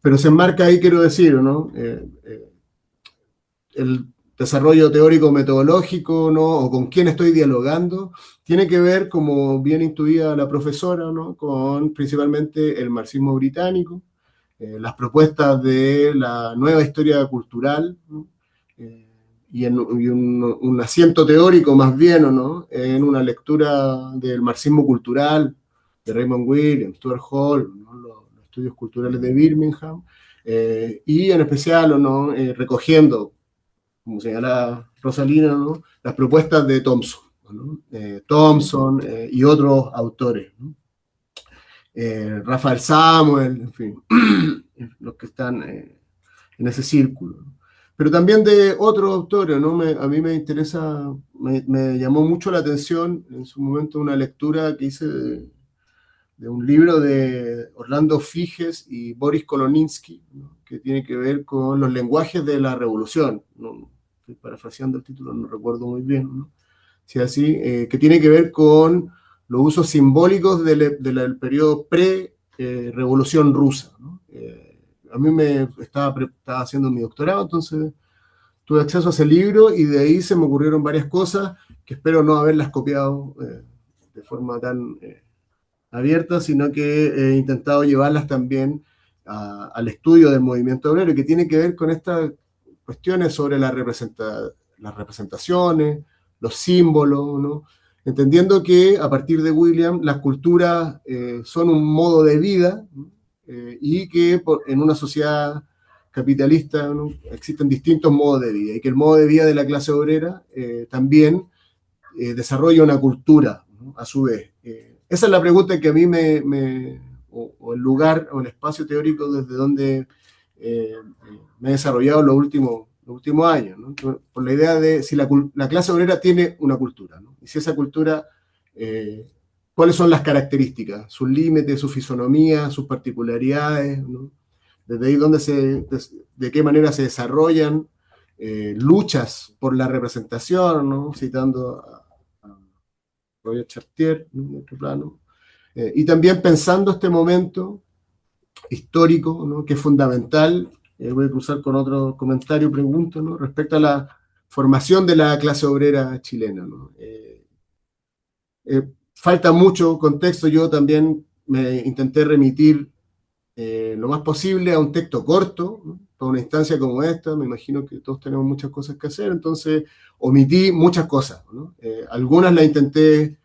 Pero se enmarca ahí, quiero decir, ¿no? El desarrollo teórico metodológico, ¿no? O con quién estoy dialogando, tiene que ver, como bien intuía la profesora, ¿no? Con principalmente el marxismo británico, las propuestas de la nueva historia cultural, ¿no? Y un asiento teórico más bien, ¿no? En una lectura del marxismo cultural de Raymond Williams, Stuart Hall, ¿no? Los estudios culturales de Birmingham, y en especial, ¿no? Recogiendo, como señala Rosalina, ¿no? Las propuestas de Thompson, ¿no? Thompson y otros autores, ¿no? Rafael Samuel, en fin, los que están en ese círculo. Pero también de otros autores, ¿no? A mí me interesa, me llamó mucho la atención en su momento una lectura que hice de un libro de Orlando Figes y Boris Koloninsky, ¿no? Que tiene que ver con los lenguajes de la revolución, ¿no? Estoy parafraseando el título, no recuerdo muy bien, ¿no? Si así, que tiene que ver con los usos simbólicos del periodo pre-revolución rusa, ¿no? A mí estaba haciendo mi doctorado, entonces tuve acceso a ese libro y de ahí se me ocurrieron varias cosas que espero no haberlas copiado de forma tan abierta, sino que he intentado llevarlas también al estudio del movimiento obrero, que tiene que ver con estas cuestiones sobre las representaciones, los símbolos, ¿no? Entendiendo que a partir de William las culturas son un modo de vida, ¿no? Y que en una sociedad capitalista, ¿no? Existen distintos modos de vida y que el modo de vida de la clase obrera también desarrolla una cultura, ¿no? A su vez. Esa es la pregunta que a mí o el lugar o el espacio teórico desde donde me he desarrollado los últimos años, ¿no? Por la idea de si la clase obrera tiene una cultura, ¿no? Y si esa cultura, cuáles son las características, sus límites, su fisonomía, sus particularidades, ¿no? Desde ahí de qué manera se desarrollan luchas por la representación, ¿no? Citando a Roger Chartier, ¿no? En otro plano. Y también pensando este momento histórico, ¿no? Que es fundamental, voy a cruzar con otro comentario, pregunto, ¿no? Respecto a la formación de la clase obrera chilena, ¿no? Falta mucho contexto, yo también me intenté remitir lo más posible a un texto corto, ¿no? Para una instancia como esta, me imagino que todos tenemos muchas cosas que hacer, entonces omití muchas cosas, ¿no? Algunas las intenté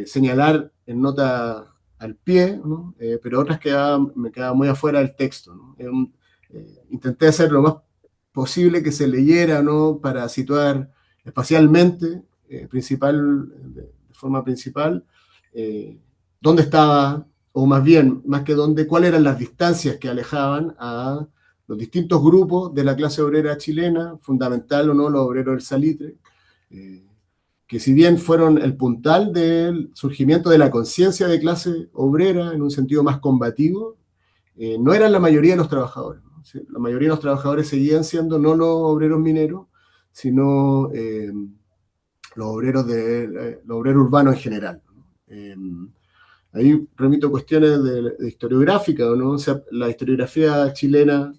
señalar en nota al pie, ¿no? Pero otras me quedaban muy afuera del texto, ¿no? Intenté hacer lo más posible que se leyera, ¿no? Para situar espacialmente, de forma principal, dónde estaba, o más bien, más que dónde, cuáles eran las distancias que alejaban a los distintos grupos de la clase obrera chilena, fundamental o no, los obreros del salitre, que si bien fueron el puntal del surgimiento de la conciencia de clase obrera en un sentido más combativo, no eran la mayoría de los trabajadores, ¿no? La mayoría de los trabajadores seguían siendo no los obreros mineros, sino los obreros urbanos en general, ¿no? Ahí remito cuestiones de historiográfica, ¿no? O sea, la historiografía chilena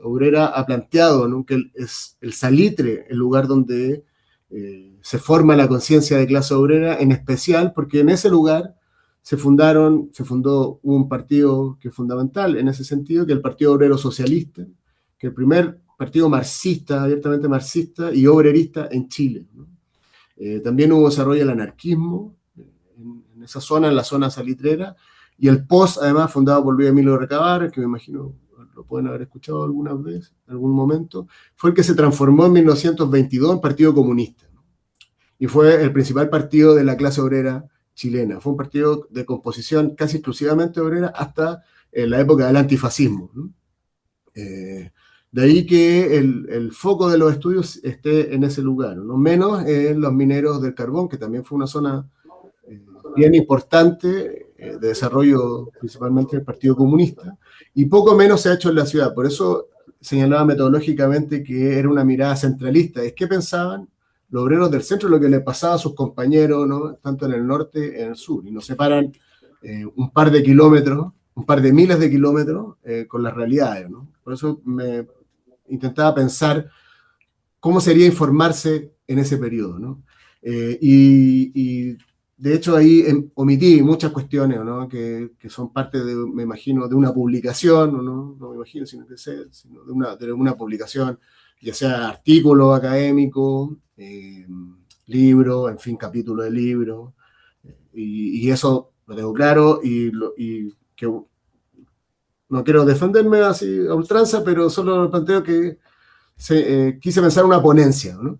obrera ha planteado, ¿no? Que es el salitre el lugar donde se forma la conciencia de clase obrera, en especial porque en ese lugar se fundó un partido que es fundamental en ese sentido, que es el Partido Obrero Socialista, que es el primer partido marxista, abiertamente marxista y obrerista en Chile, ¿no? También hubo desarrollo del anarquismo en esa zona, en la zona salitrera, y el POS, además, fundado por Luis Emilio Recabar, que me imagino lo pueden haber escuchado alguna vez, en algún momento, fue el que se transformó en 1922 en Partido Comunista, ¿no? Y fue el principal partido de la clase obrera chilena. Fue un partido de composición casi exclusivamente obrera hasta la época del antifascismo, ¿no? De ahí que el foco de los estudios esté en ese lugar, no menos en los mineros del carbón, que también fue una zona bien importante de desarrollo, principalmente del Partido Comunista, y poco menos se ha hecho en la ciudad. Por eso señalaba metodológicamente que era una mirada centralista. Es qué pensaban los obreros del centro, lo que le pasaba a sus compañeros, ¿no? Tanto en el norte como en el sur, y nos separan un par de kilómetros, un par de miles de kilómetros con las realidades, ¿no? Por eso me intentaba pensar cómo sería informarse en ese periodo, ¿no? Y de hecho ahí omití muchas cuestiones, ¿no? Que son parte de, me imagino, de una publicación, no me imagino, sino de una publicación, ya sea artículo académico, libro, en fin, capítulo de libro, y eso lo tengo claro, y que no quiero defenderme así a ultranza, pero solo planteo que quise pensar una ponencia, ¿no?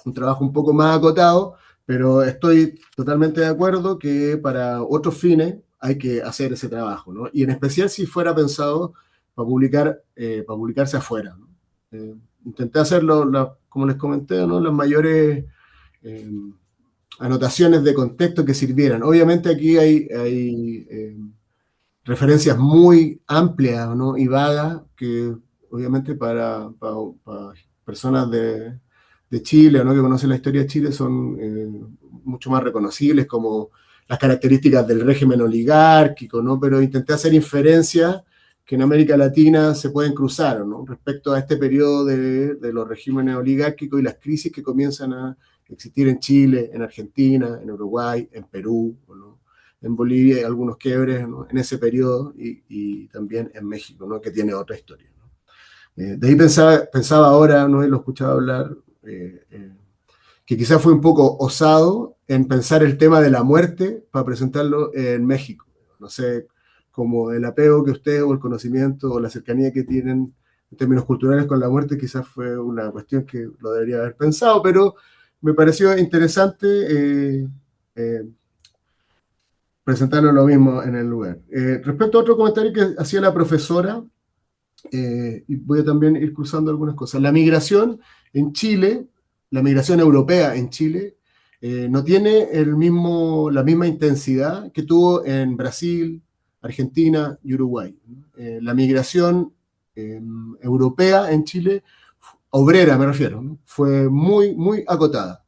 Un trabajo un poco más acotado, pero estoy totalmente de acuerdo que para otros fines hay que hacer ese trabajo, ¿no? Y en especial si fuera pensado para publicarse afuera, ¿no? Intenté hacerlo, como les comenté, ¿no? Las mayores anotaciones de contexto que sirvieran. Obviamente aquí hay referencias muy amplias, ¿no? Y vagas que obviamente para personas de Chile, ¿no? Que conocen la historia de Chile son mucho más reconocibles como las características del régimen oligárquico, ¿no? Pero intenté hacer inferencias que en América Latina se pueden cruzar, ¿no? Respecto a este periodo de los regímenes oligárquicos y las crisis que comienzan a existir en Chile, en Argentina, en Uruguay, en Perú, ¿no? En Bolivia hay algunos quiebres, ¿no? En ese periodo y también en México, ¿no? Que tiene otra historia, ¿no? De ahí pensaba ahora, ¿no? Y lo escuchaba hablar, que quizás fue un poco osado en pensar el tema de la muerte para presentarlo en México. No sé, como el apego que ustedes o el conocimiento o la cercanía que tienen en términos culturales con la muerte, quizás fue una cuestión que lo debería haber pensado, pero me pareció interesante presentarlo lo mismo en el lugar. Respecto a otro comentario que hacía la profesora, y voy a también ir cruzando algunas cosas. La migración en Chile, la migración europea en Chile, no tiene la misma intensidad que tuvo en Brasil, Argentina y Uruguay. La migración europea en Chile, obrera me refiero, ¿no? Fue muy, muy acotada.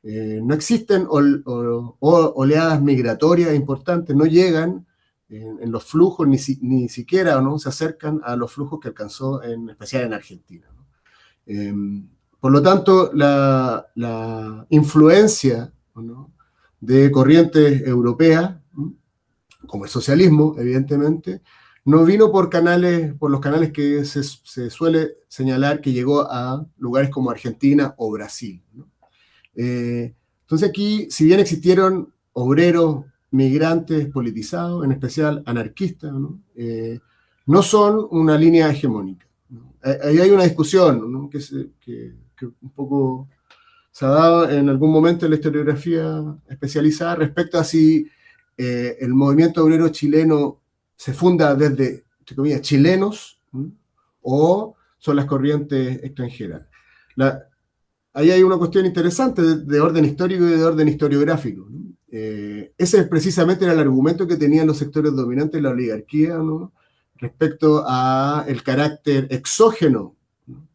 No existen oleadas migratorias importantes, no llegan en los flujos, ni siquiera, ¿no?, se acercan a los flujos que alcanzó en especial en Argentina, ¿no? Por lo tanto, la influencia, ¿no?, de corrientes europeas, ¿no?, como el socialismo, evidentemente, no vino por los canales que se suele señalar que llegó a lugares como Argentina o Brasil, ¿no? Entonces aquí, si bien existieron obreros, migrantes politizados, en especial anarquistas, ¿no?, no son una línea hegemónica, ¿no? Ahí hay una discusión, ¿no?, que un poco se ha dado en algún momento en la historiografía especializada respecto a si el movimiento obrero chileno se funda desde, entre comillas, chilenos, ¿no?, o son las corrientes extranjeras. Ahí hay una cuestión interesante de orden histórico y de orden historiográfico, ¿no? Ese precisamente era el argumento que tenían los sectores dominantes de la oligarquía, ¿no?, respecto a el carácter exógeno, ¿no?,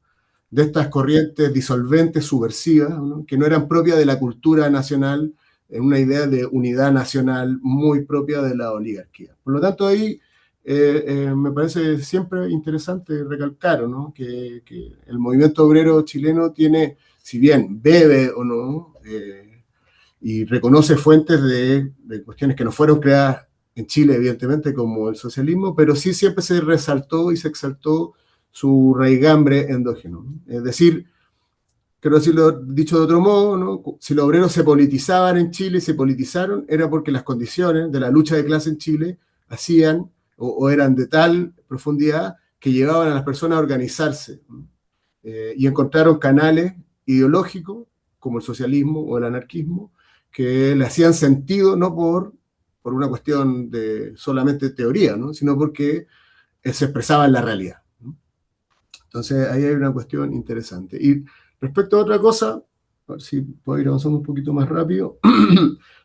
de estas corrientes disolventes, subversivas, ¿no?, que no eran propias de la cultura nacional, en una idea de unidad nacional muy propia de la oligarquía. Por lo tanto, ahí me parece siempre interesante recalcar, ¿no?, que el movimiento obrero chileno tiene, si bien bebe o no, y reconoce fuentes de cuestiones que no fueron creadas en Chile, evidentemente, como el socialismo, pero sí siempre se resaltó y se exaltó su raigambre endógeno, ¿no? Es decir, quiero decirlo dicho de otro modo, ¿no?, si los obreros se politizaban en Chile, se politizaron, era porque las condiciones de la lucha de clase en Chile hacían o eran de tal profundidad que llevaban a las personas a organizarse, ¿no?, y encontraron canales ideológicos, como el socialismo o el anarquismo, que le hacían sentido no por una cuestión de solamente teoría, ¿no?, sino porque se expresaba en la realidad, ¿no? Entonces ahí hay una cuestión interesante. Y respecto a otra cosa, a ver si puedo ir avanzando un poquito más rápido,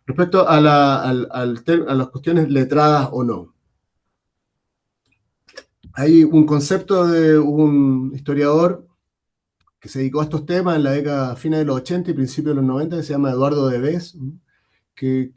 respecto a las cuestiones letradas o no. Hay un concepto de un historiador que se dedicó a estos temas en la década fines de los 80 y principios de los 90, que se llama Eduardo Debes, ¿no?, que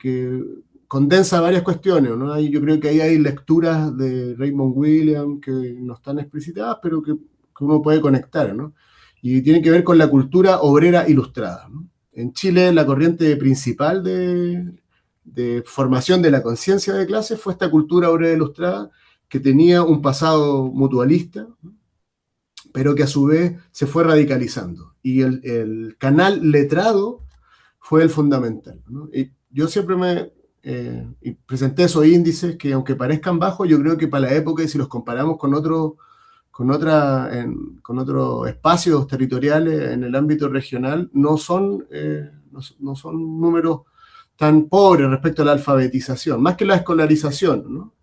condensa varias cuestiones, ¿no? Yo creo que ahí hay lecturas de Raymond Williams que no están explicitadas, pero que uno puede conectar, ¿no? Y tiene que ver con la cultura obrera ilustrada, ¿no? En Chile, la corriente principal de formación de la conciencia de clase fue esta cultura obrera ilustrada que tenía un pasado mutualista, ¿no?, pero que a su vez se fue radicalizando. Y el canal letrado fue el fundamental, ¿no? Y yo siempre y presenté esos índices que, aunque parezcan bajos, yo creo que para la época, y si los comparamos con otros espacios territoriales en el ámbito regional, no son números tan pobres respecto a la alfabetización, más que la escolarización, ¿no?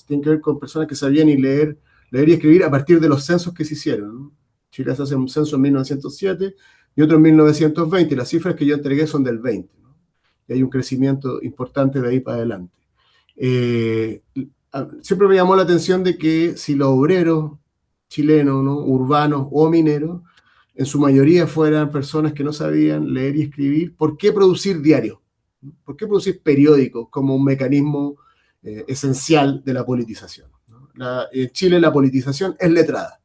Tiene que ver con personas que sabían leer y escribir a partir de los censos que se hicieron, ¿no? Chile se hace un censo en 1907 y otro en 1920, y las cifras que yo entregué son del 20, ¿no? Y hay un crecimiento importante de ahí para adelante. Siempre me llamó la atención de que si los obreros chilenos, ¿no?, urbanos o mineros, en su mayoría fueran personas que no sabían leer y escribir, ¿por qué producir diarios? ¿Por qué producir periódicos como un mecanismo esencial de la politización, ¿no? En Chile la politización es letrada,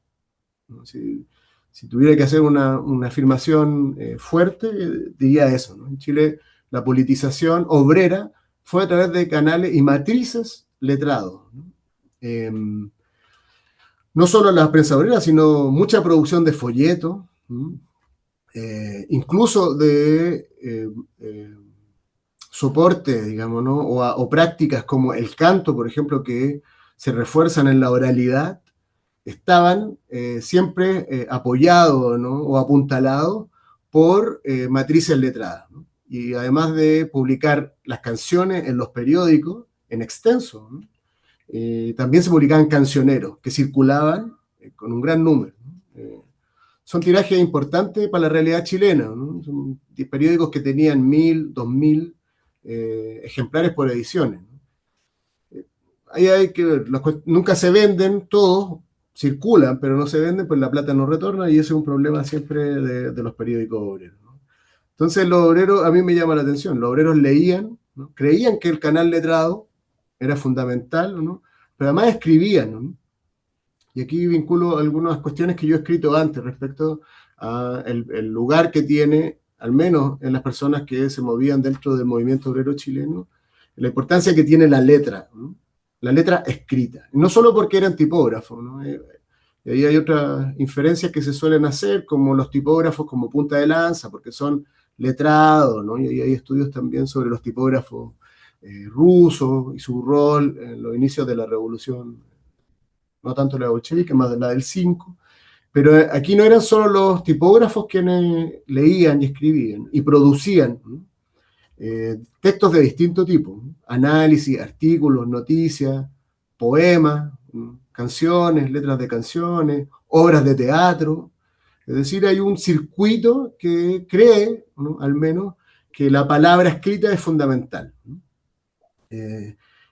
¿no? Si tuviera que hacer una afirmación fuerte, diría eso, ¿no? En Chile la politización obrera fue a través de canales y matrices letrados, ¿no? No solo la prensa obrera, sino mucha producción de folletos, ¿no?, incluso de soporte, digamos, ¿no?, o prácticas como el canto, por ejemplo, que se refuerzan en la oralidad, estaban siempre apoyados, ¿no?, o apuntalados por matrices letradas, ¿no? Y además de publicar las canciones en los periódicos, en extenso, ¿no? También se publicaban cancioneros que circulaban con un gran número, ¿no? Son tirajes importantes para la realidad chilena, ¿no? Son periódicos que tenían 1000, 2000 ejemplares por ediciones, ¿no? Ahí hay que ver, nunca se venden todos, circulan, pero no se venden, pues la plata no retorna y ese es un problema siempre de los periódicos obreros, ¿no? Entonces los obreros, a mí me llama la atención, los obreros leían, ¿no? Creían que el canal letrado era fundamental, ¿no? Pero además escribían, ¿no? Y aquí vinculo algunas cuestiones que yo he escrito antes respecto a el lugar que tiene, al menos en las personas que se movían dentro del movimiento obrero chileno, la importancia que tiene la letra, ¿no? La letra escrita. No solo porque eran tipógrafos, ¿no? Y ahí hay otras inferencias que se suelen hacer, como los tipógrafos como punta de lanza, porque son letrados, ¿no? Y ahí hay estudios también sobre los tipógrafos rusos y su rol en los inicios de la revolución, no tanto la bolchevique, más de la del 5, pero aquí no eran solo los tipógrafos quienes leían y escribían y producían, ¿no? Textos de distinto tipo, ¿no? Análisis, artículos, noticias, poemas, ¿no? Canciones, letras de canciones, obras de teatro. Es decir, hay un circuito que cree, ¿no? Al menos, que la palabra escrita es fundamental, ¿no?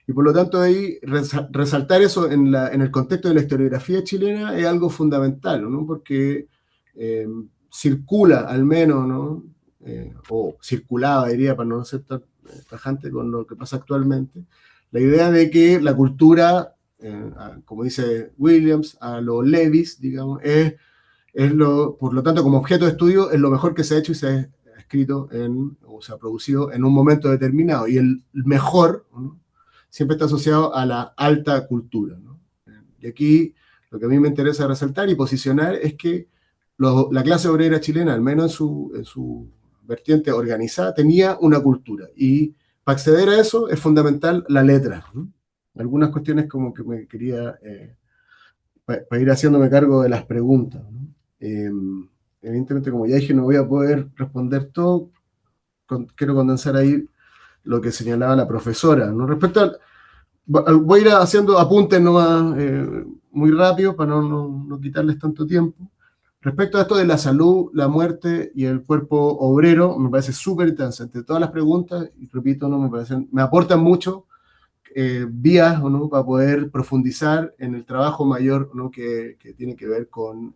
Y por lo tanto ahí resaltar eso en el contexto de la historiografía chilena es algo fundamental, ¿no? Porque circula al menos, ¿no? O circulaba, diría, para no ser tan tajante con lo que pasa actualmente, la idea de que la cultura, como dice Williams, a lo Lewis, digamos, por lo tanto, como objeto de estudio, es lo mejor que se ha hecho y se ha escrito o se ha producido en un momento determinado. Y el mejor, ¿no? Siempre está asociado a la alta cultura, ¿no? Y aquí lo que a mí me interesa resaltar y posicionar es que la clase obrera chilena, al menos en su vertiente organizada, tenía una cultura. Y para acceder a eso es fundamental la letra, ¿no? Algunas cuestiones como que me quería, para ir haciéndome cargo de las preguntas, ¿no? Evidentemente, como ya dije, no voy a poder responder todo. Quiero condensar ahí lo que señalaba la profesora, ¿no? Respecto al, voy a ir haciendo apuntes nomás, muy rápido para no quitarles tanto tiempo. Respecto a esto de la salud, la muerte y el cuerpo obrero, me parece súper interesante. Todas las preguntas, y repito, ¿no? Me aportan mucho vías, ¿no? Para poder profundizar en el trabajo mayor, ¿no? que tiene que ver con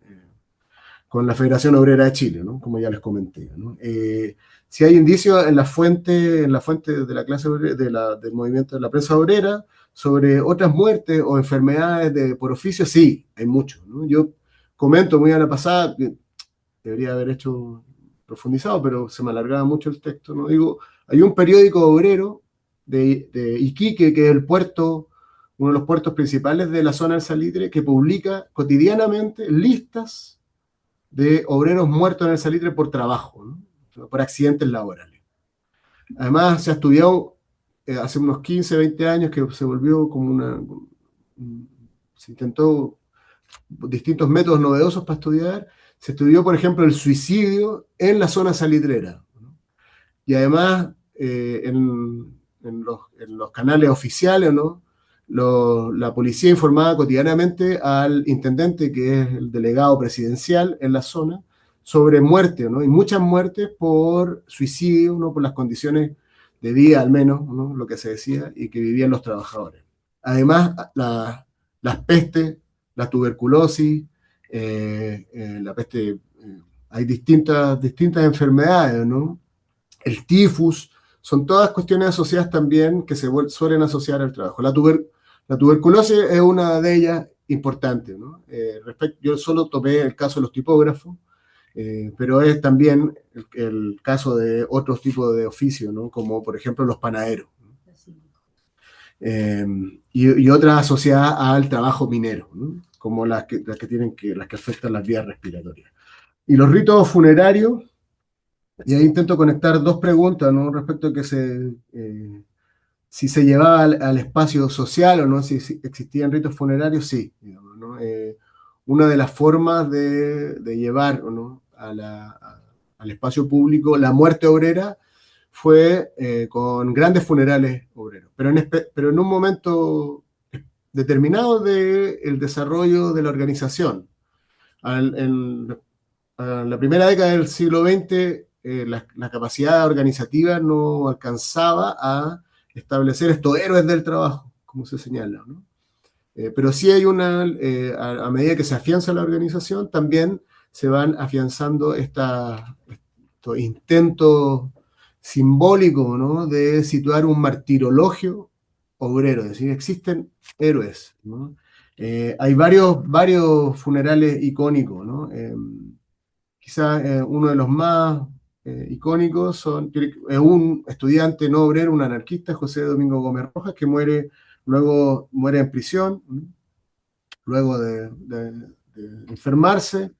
la Federación Obrera de Chile, ¿no? Como ya les comenté, ¿no? Si hay indicios en la fuente de la clase obrera, del movimiento de la prensa obrera sobre otras muertes o enfermedades por oficio, sí, hay mucho, ¿no? Yo comento muy a la pasada, que debería haber hecho profundizado, pero se me alargaba mucho el texto, ¿no? Digo, hay un periódico obrero de Iquique, que es el puerto, uno de los puertos principales de la zona del Salitre, que publica cotidianamente listas de obreros muertos en el Salitre por trabajo, ¿no? Por accidentes laborales. Además, se ha estudiado hace unos 15, 20 años que se volvió como se intentó distintos métodos novedosos para estudiar. Se estudió, por ejemplo, el suicidio en la zona salitrera, ¿no? Y además, en los canales oficiales, ¿no? La policía informaba cotidianamente al intendente, que es el delegado presidencial en la zona, sobre muerte, ¿no? Y muchas muertes por suicidio, ¿no? Por las condiciones de vida, al menos, ¿no? Lo que se decía, y que vivían los trabajadores. Además, las pestes, la tuberculosis, la peste, hay distintas enfermedades, ¿no? El tifus, son todas cuestiones asociadas también que se suelen asociar al trabajo. La tuberculosis es una de ellas importante, ¿no? Yo solo tomé el caso de los tipógrafos, pero es también el caso de otros tipos de oficios, ¿no? Como por ejemplo los panaderos, ¿no? Y otras asociadas al trabajo minero, ¿no? Como las que afectan las vías respiratorias. Y los ritos funerarios, y ahí intento conectar dos preguntas, ¿no? Respecto a que si se llevaba al espacio social o no, si existían ritos funerarios, sí, digamos, ¿no? Una de las formas de llevar, ¿no? a al espacio público la muerte obrera fue con grandes funerales obreros, pero en un momento determinado del desarrollo de la organización. En la primera década del siglo XX, la capacidad organizativa no alcanzaba a establecer estos héroes del trabajo, como se señala, ¿no? Pero sí hay a medida que se afianza la organización, también se van afianzando estos intentos simbólicos, ¿no? De situar un martirologio obrero, es decir, existen héroes, ¿no? Hay varios funerales icónicos, ¿no? Quizás uno de los más icónicos es un estudiante no obrero, un anarquista, José Domingo Gómez Rojas, que luego muere en prisión, ¿no? Luego de enfermarse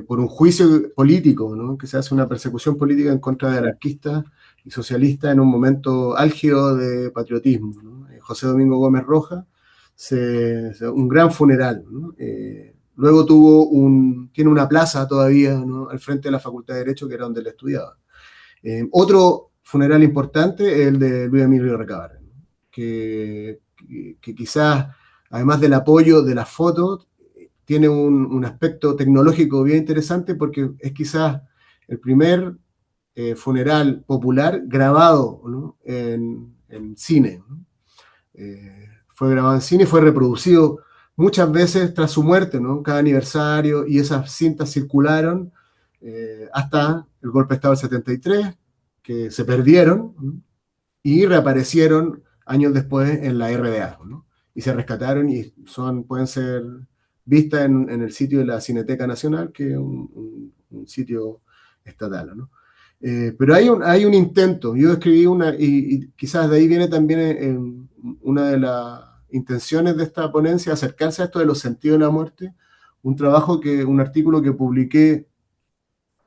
por un juicio político, ¿no? Que se hace una persecución política en contra de anarquistas y socialistas en un momento álgido de patriotismo, ¿no? José Domingo Gómez Rojas, un gran funeral, ¿no? Luego tiene una plaza todavía, ¿no? Al frente de la Facultad de Derecho, que era donde él estudiaba. Otro funeral importante es el de Luis Emilio Recabarren, ¿no? que quizás, además del apoyo de las fotos, tiene un aspecto tecnológico bien interesante porque es quizás el primer funeral popular grabado, ¿no? en cine, ¿no? Fue grabado en cine y fue reproducido muchas veces tras su muerte, ¿no? Cada aniversario, y esas cintas circularon hasta el golpe de Estado del 73, que se perdieron, ¿no? Y reaparecieron años después en la RDA, ¿no? Y se rescataron y pueden ser vistas en el sitio de la Cineteca Nacional, que es un sitio estatal, ¿no? Pero hay un intento, yo escribí y quizás de ahí viene también una de las intenciones de esta ponencia, acercarse a esto de los sentidos de la muerte, un artículo que publiqué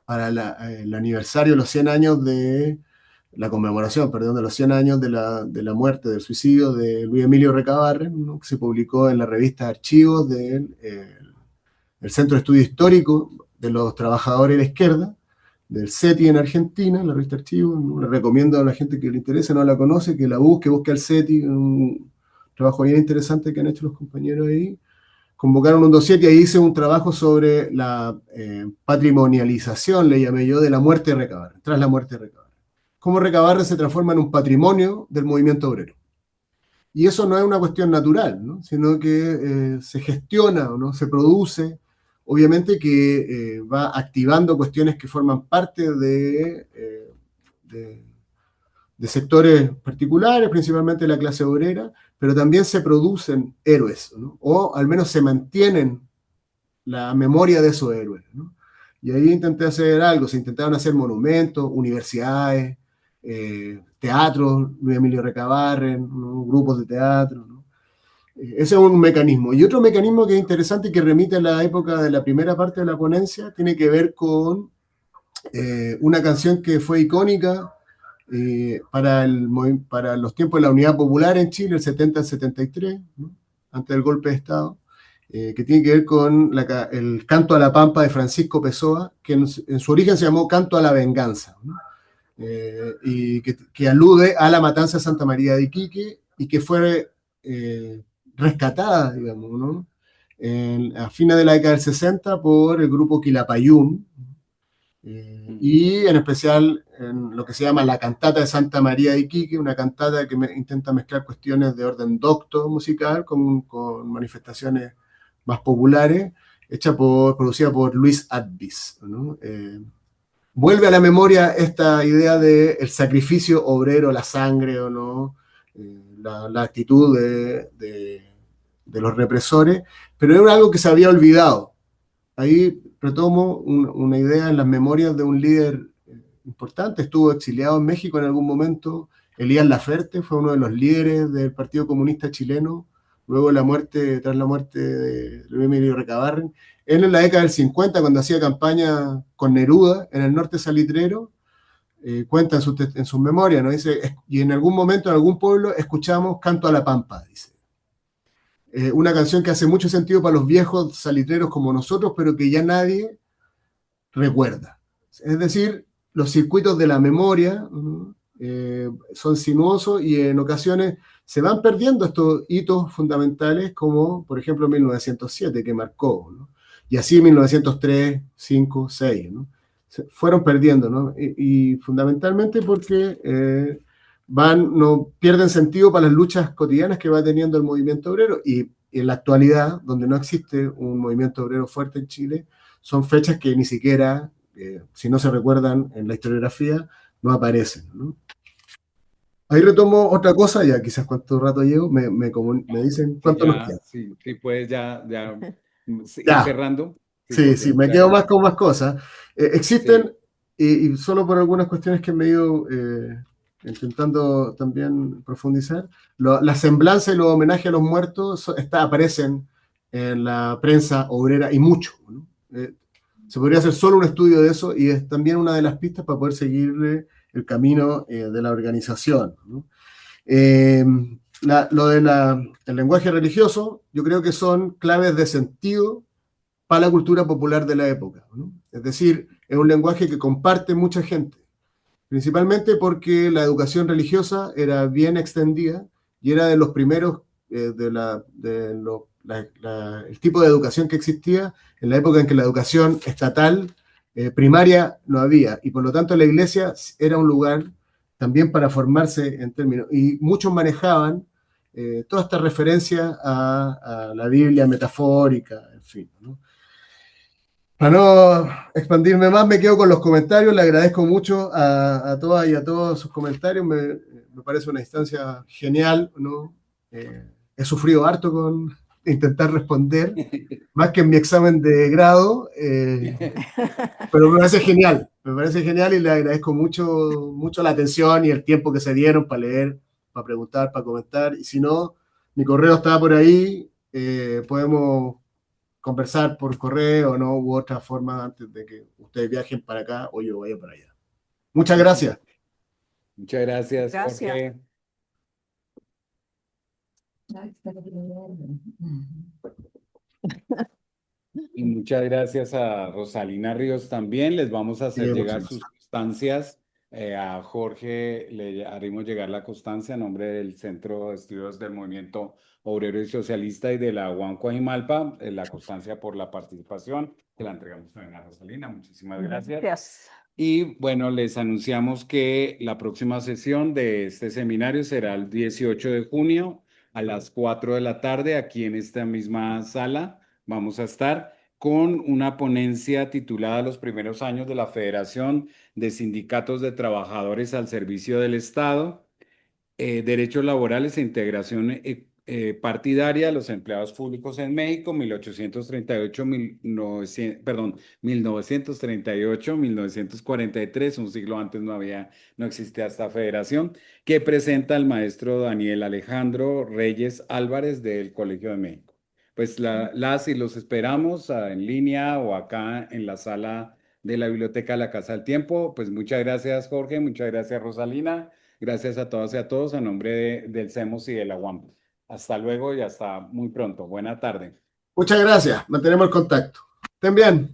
para el aniversario de los 100 años de la conmemoración, perdón, de los 100 años de la muerte, del suicidio de Luis Emilio Recabarren, ¿no? Que se publicó en la revista Archivos del Centro de Estudio Histórico de los Trabajadores de la Izquierda, del CETI en Argentina, la revista Archivos, ¿no? Le recomiendo a la gente que le interese, no la conoce, que la busque al CETI, un trabajo bien interesante que han hecho los compañeros ahí. Convocaron un dossier y ahí hice un trabajo sobre la patrimonialización, le llamé yo, de la muerte de Recabarren, tras la muerte de Recabarren. Cómo Recabarren se transforma en un patrimonio del movimiento obrero. Y eso no es una cuestión natural, ¿no? Sino que se gestiona, ¿no? Se produce, obviamente que va activando cuestiones que forman parte de sectores particulares, principalmente la clase obrera, pero también se producen héroes, ¿no? O al menos se mantienen la memoria de esos héroes, ¿no? Y ahí intenté hacer algo, se intentaron hacer monumentos, universidades, teatros, Luis Emilio Recabarren, ¿no? Grupos de teatro, ¿no? Ese es un mecanismo. Y otro mecanismo que es interesante y que remite a la época de la primera parte de la ponencia, tiene que ver con una canción que fue icónica para los tiempos de la Unidad Popular en Chile, el 70 al 73, ¿no? Antes del golpe de Estado, que tiene que ver con el Canto a la Pampa de Francisco Pessoa, que en su origen se llamó Canto a la Venganza, ¿no? Y que alude a la matanza de Santa María de Iquique y que fue rescatada, digamos, ¿no? A fines de la década del 60 por el grupo Quilapayún, y en especial en lo que se llama la cantata de Santa María de Iquique, una cantata que intenta mezclar cuestiones de orden docto musical con manifestaciones más populares, producida por Luis Advis, ¿no? Vuelve a la memoria esta idea del sacrificio obrero, la sangre, ¿o no? La actitud de los represores, pero era algo que se había olvidado. Ahí retomo una idea en las memorias de un líder importante, estuvo exiliado en México en algún momento, Elías Laferte, fue uno de los líderes del Partido Comunista Chileno, luego tras la muerte de Luis Emilio Recabarren. Él en la década del 50, cuando hacía campaña con Neruda en el norte salitrero, cuenta en sus memorias, ¿no? Dice, y en algún momento, en algún pueblo, escuchamos Canto a la Pampa, dice. Una canción que hace mucho sentido para los viejos salitreros como nosotros, pero que ya nadie recuerda. Es decir, los circuitos de la memoria son sinuosos y en ocasiones se van perdiendo estos hitos fundamentales como, por ejemplo, 1907, que marcó, ¿no? Y así 1903, 5, 6, ¿no? Se fueron perdiendo, ¿no? Y fundamentalmente porque no pierden sentido para las luchas cotidianas que va teniendo el movimiento obrero y en la actualidad, donde no existe un movimiento obrero fuerte en Chile, son fechas que ni siquiera, si no se recuerdan en la historiografía, no aparecen, ¿no? Ahí retomo otra cosa, ya quizás cuánto rato llevo, me dicen Sí, cuánto nos ya, queda. sí, sí, puedes ya ir Ya, cerrando. Sí, sí, porque sí, me quedo ya, más con más cosas. sí, Existen, y solo por algunas cuestiones que me he ido intentando también profundizar, la semblanza y los homenajes a los muertos aparecen en la prensa obrera y mucho, ¿no? Se podría hacer solo un estudio de eso y es también una de las pistas para poder seguirle el camino de la organización, ¿no? Eh, lo del lenguaje religioso, yo creo que son claves de sentido para la cultura popular de la época, ¿no? Es decir, es un lenguaje que comparte mucha gente, principalmente porque la educación religiosa era bien extendida y era de los primeros, el tipo de educación que existía en la época en que la educación estatal primaria no había, y por lo tanto la iglesia era un lugar también para formarse en términos, y muchos manejaban toda esta referencia a la Biblia metafórica, en fin, ¿no? Para no expandirme más, me quedo con los comentarios. Le agradezco mucho a todas y a todos sus comentarios. Me parece una instancia genial, ¿no? He sufrido harto con intentar responder, más que en mi examen de grado, pero me parece genial y le agradezco mucho, mucho la atención y el tiempo que se dieron para leer, para preguntar, para comentar. Y si no, mi correo está por ahí, podemos conversar por correo, ¿no? U otra forma antes de que ustedes viajen para acá o yo vaya para allá. Muchas gracias. muchas gracias, Gracias. Jorge. Y muchas gracias a Rosalina Ríos también. Les vamos a hacer llegar Muchas sus gracias. constancias. A Jorge le haremos llegar la constancia a nombre del Centro de Estudios del Movimiento Obrero y Socialista y de la UAM Coajimalpa, la constancia por la participación, que la entregamos también a Rosalina. Muchísimas gracias. Gracias. Y bueno, les anunciamos que la próxima sesión de este seminario será el 18 de junio a las 4 de la tarde, aquí en esta misma sala. Vamos a estar con una ponencia titulada Los primeros años de la Federación de Sindicatos de Trabajadores al Servicio del Estado, Derechos Laborales e Integración Partidaria de los Empleados Públicos en México, 1938, un siglo antes no existía esta federación, que presenta el maestro Daniel Alejandro Reyes Álvarez del Colegio de México. Pues las y los esperamos en línea o acá en la sala de la Biblioteca de la Casa del Tiempo. Pues muchas gracias, Jorge, muchas gracias, Rosalina. Gracias a todas y a todos a nombre del CEMOS y de la UAM. Hasta luego y hasta muy pronto. Buena tarde. Muchas gracias. Mantenemos el contacto. Estén bien.